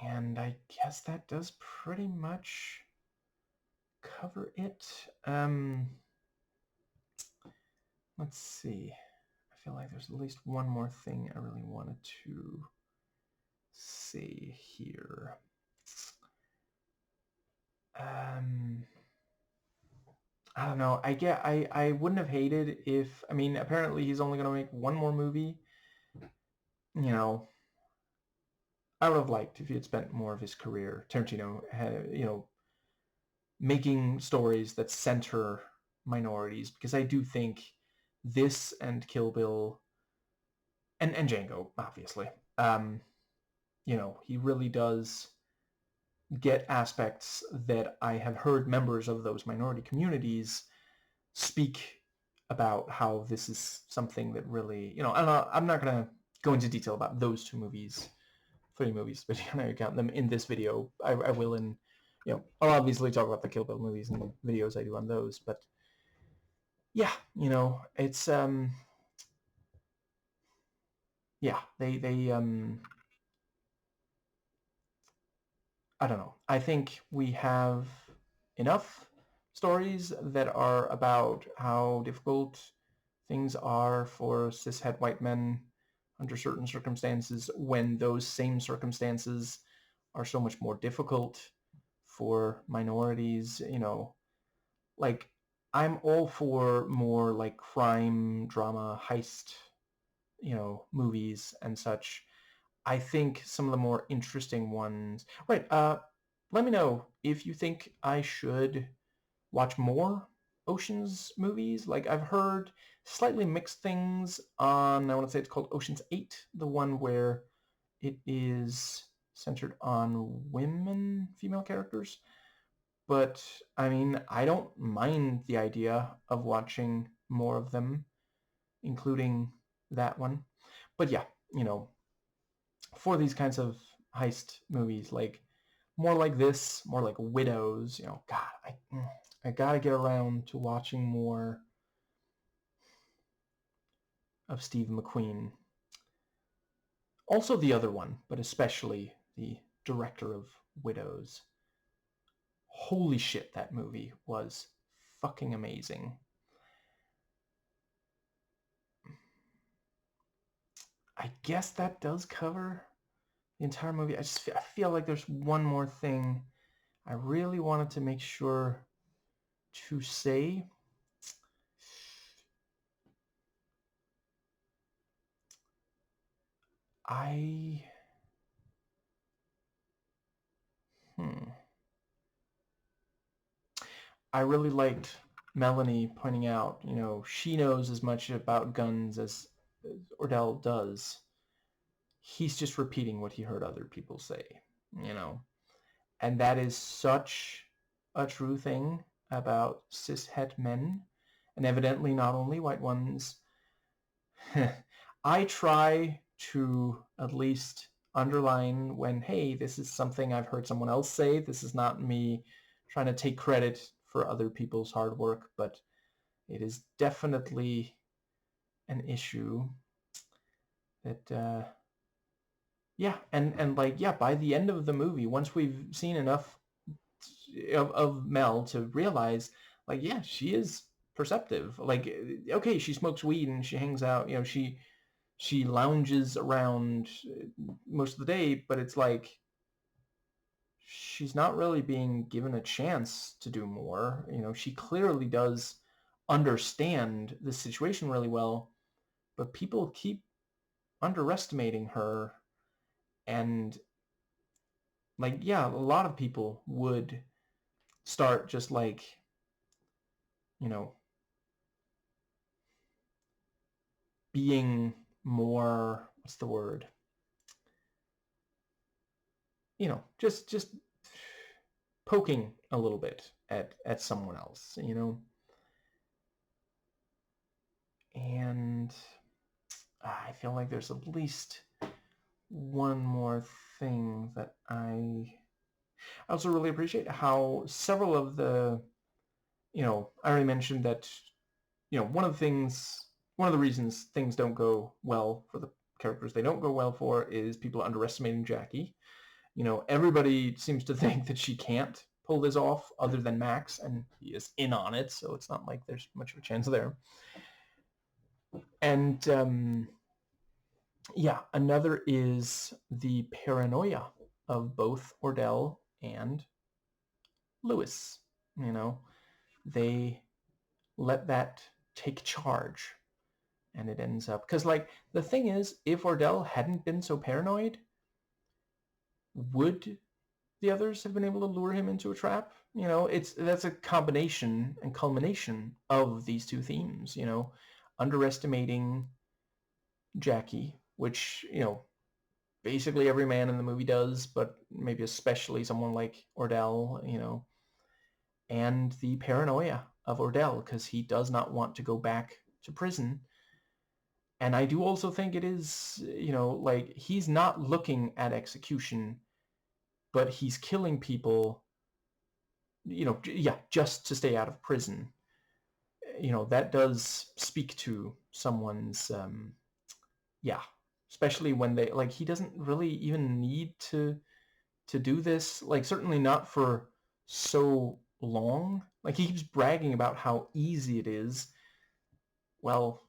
And I guess that does pretty much cover it. Let's see. I feel like there's at least one more thing I really wanted to say here. I don't know. I wouldn't have hated if, apparently he's only going to make one more movie. I would have liked if he had spent more of his career, Tarantino, making stories that center minorities, because I do think this and Kill Bill and Django, obviously, he really does get aspects that I have heard members of those minority communities speak about, how this is something that really, I'm not going to go into detail about those 3 movies, but I count them in this video. I will in, I'll obviously talk about the Kill Bill movies and the videos I do on those, but yeah, it's, yeah, they I don't know. I think we have enough stories that are about how difficult things are for cishet white men under certain circumstances, when those same circumstances are so much more difficult for minorities. Like, I'm all for more, like, crime, drama, heist, movies and such. I think some of the more interesting ones... Right, let me know if you think I should watch more Ocean's movies. Like, I've heard slightly mixed things on, I want to say it's called Ocean's 8, the one where it is centered on women, female characters. But, I mean, I don't mind the idea of watching more of them, including that one. But yeah, for these kinds of heist movies, like more like this, more like Widows, God, I gotta get around to watching more of Steve McQueen. Also the other one, but especially the director of Widows. Holy shit, that movie was fucking amazing. I guess that does cover the entire movie. I feel like there's one more thing I really wanted to make sure to say. I really liked Melanie pointing out, she knows as much about guns as Ordell does. He's just repeating what he heard other people say, and that is such a true thing about cishet men, and evidently not only white ones. I try to at least underline when, hey, this is something I've heard someone else say. This is not me trying to take credit for other people's hard work, but it is definitely an issue that, yeah, and like, yeah, by the end of the movie, once we've seen enough of Mel to realize, like, yeah, she is perceptive. Like, okay, she smokes weed and she hangs out, she lounges around most of the day, but it's like she's not really being given a chance to do more. She clearly does understand the situation really well, but people keep underestimating her. And like, yeah, a lot of people would start just like, being more, what's the word? Just poking a little bit at someone else, And I feel like there's at least one more thing that I also really appreciate how several of the, I already mentioned that, one of the reasons things don't go well for the characters they don't go well for is people underestimating Jackie. Everybody seems to think that she can't pull this off other than Max, and he is in on it, so it's not like there's much of a chance there. And yeah, another is the paranoia of both Ordell and Lewis. They let that take charge, and it ends up, because like, the thing is, if Ordell hadn't been so paranoid, would the others have been able to lure him into a trap? That's a combination and culmination of these two themes, underestimating Jackie, which, basically every man in the movie does, but maybe especially someone like Ordell, and the paranoia of Ordell, because he does not want to go back to prison. And I do also think it is, like, he's not looking at execution, but he's killing people, yeah, just to stay out of prison. That does speak to someone's, yeah, especially when they, like, he doesn't really even need to do this, like, certainly not for so long. Like, he keeps bragging about how easy it is. Well,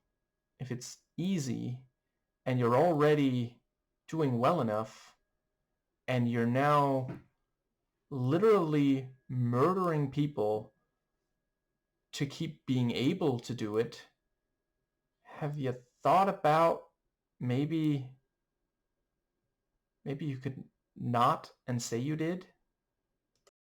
if it's easy and you're already doing well enough and you're now literally murdering people to keep being able to do it, have you thought about maybe you could not and say you did?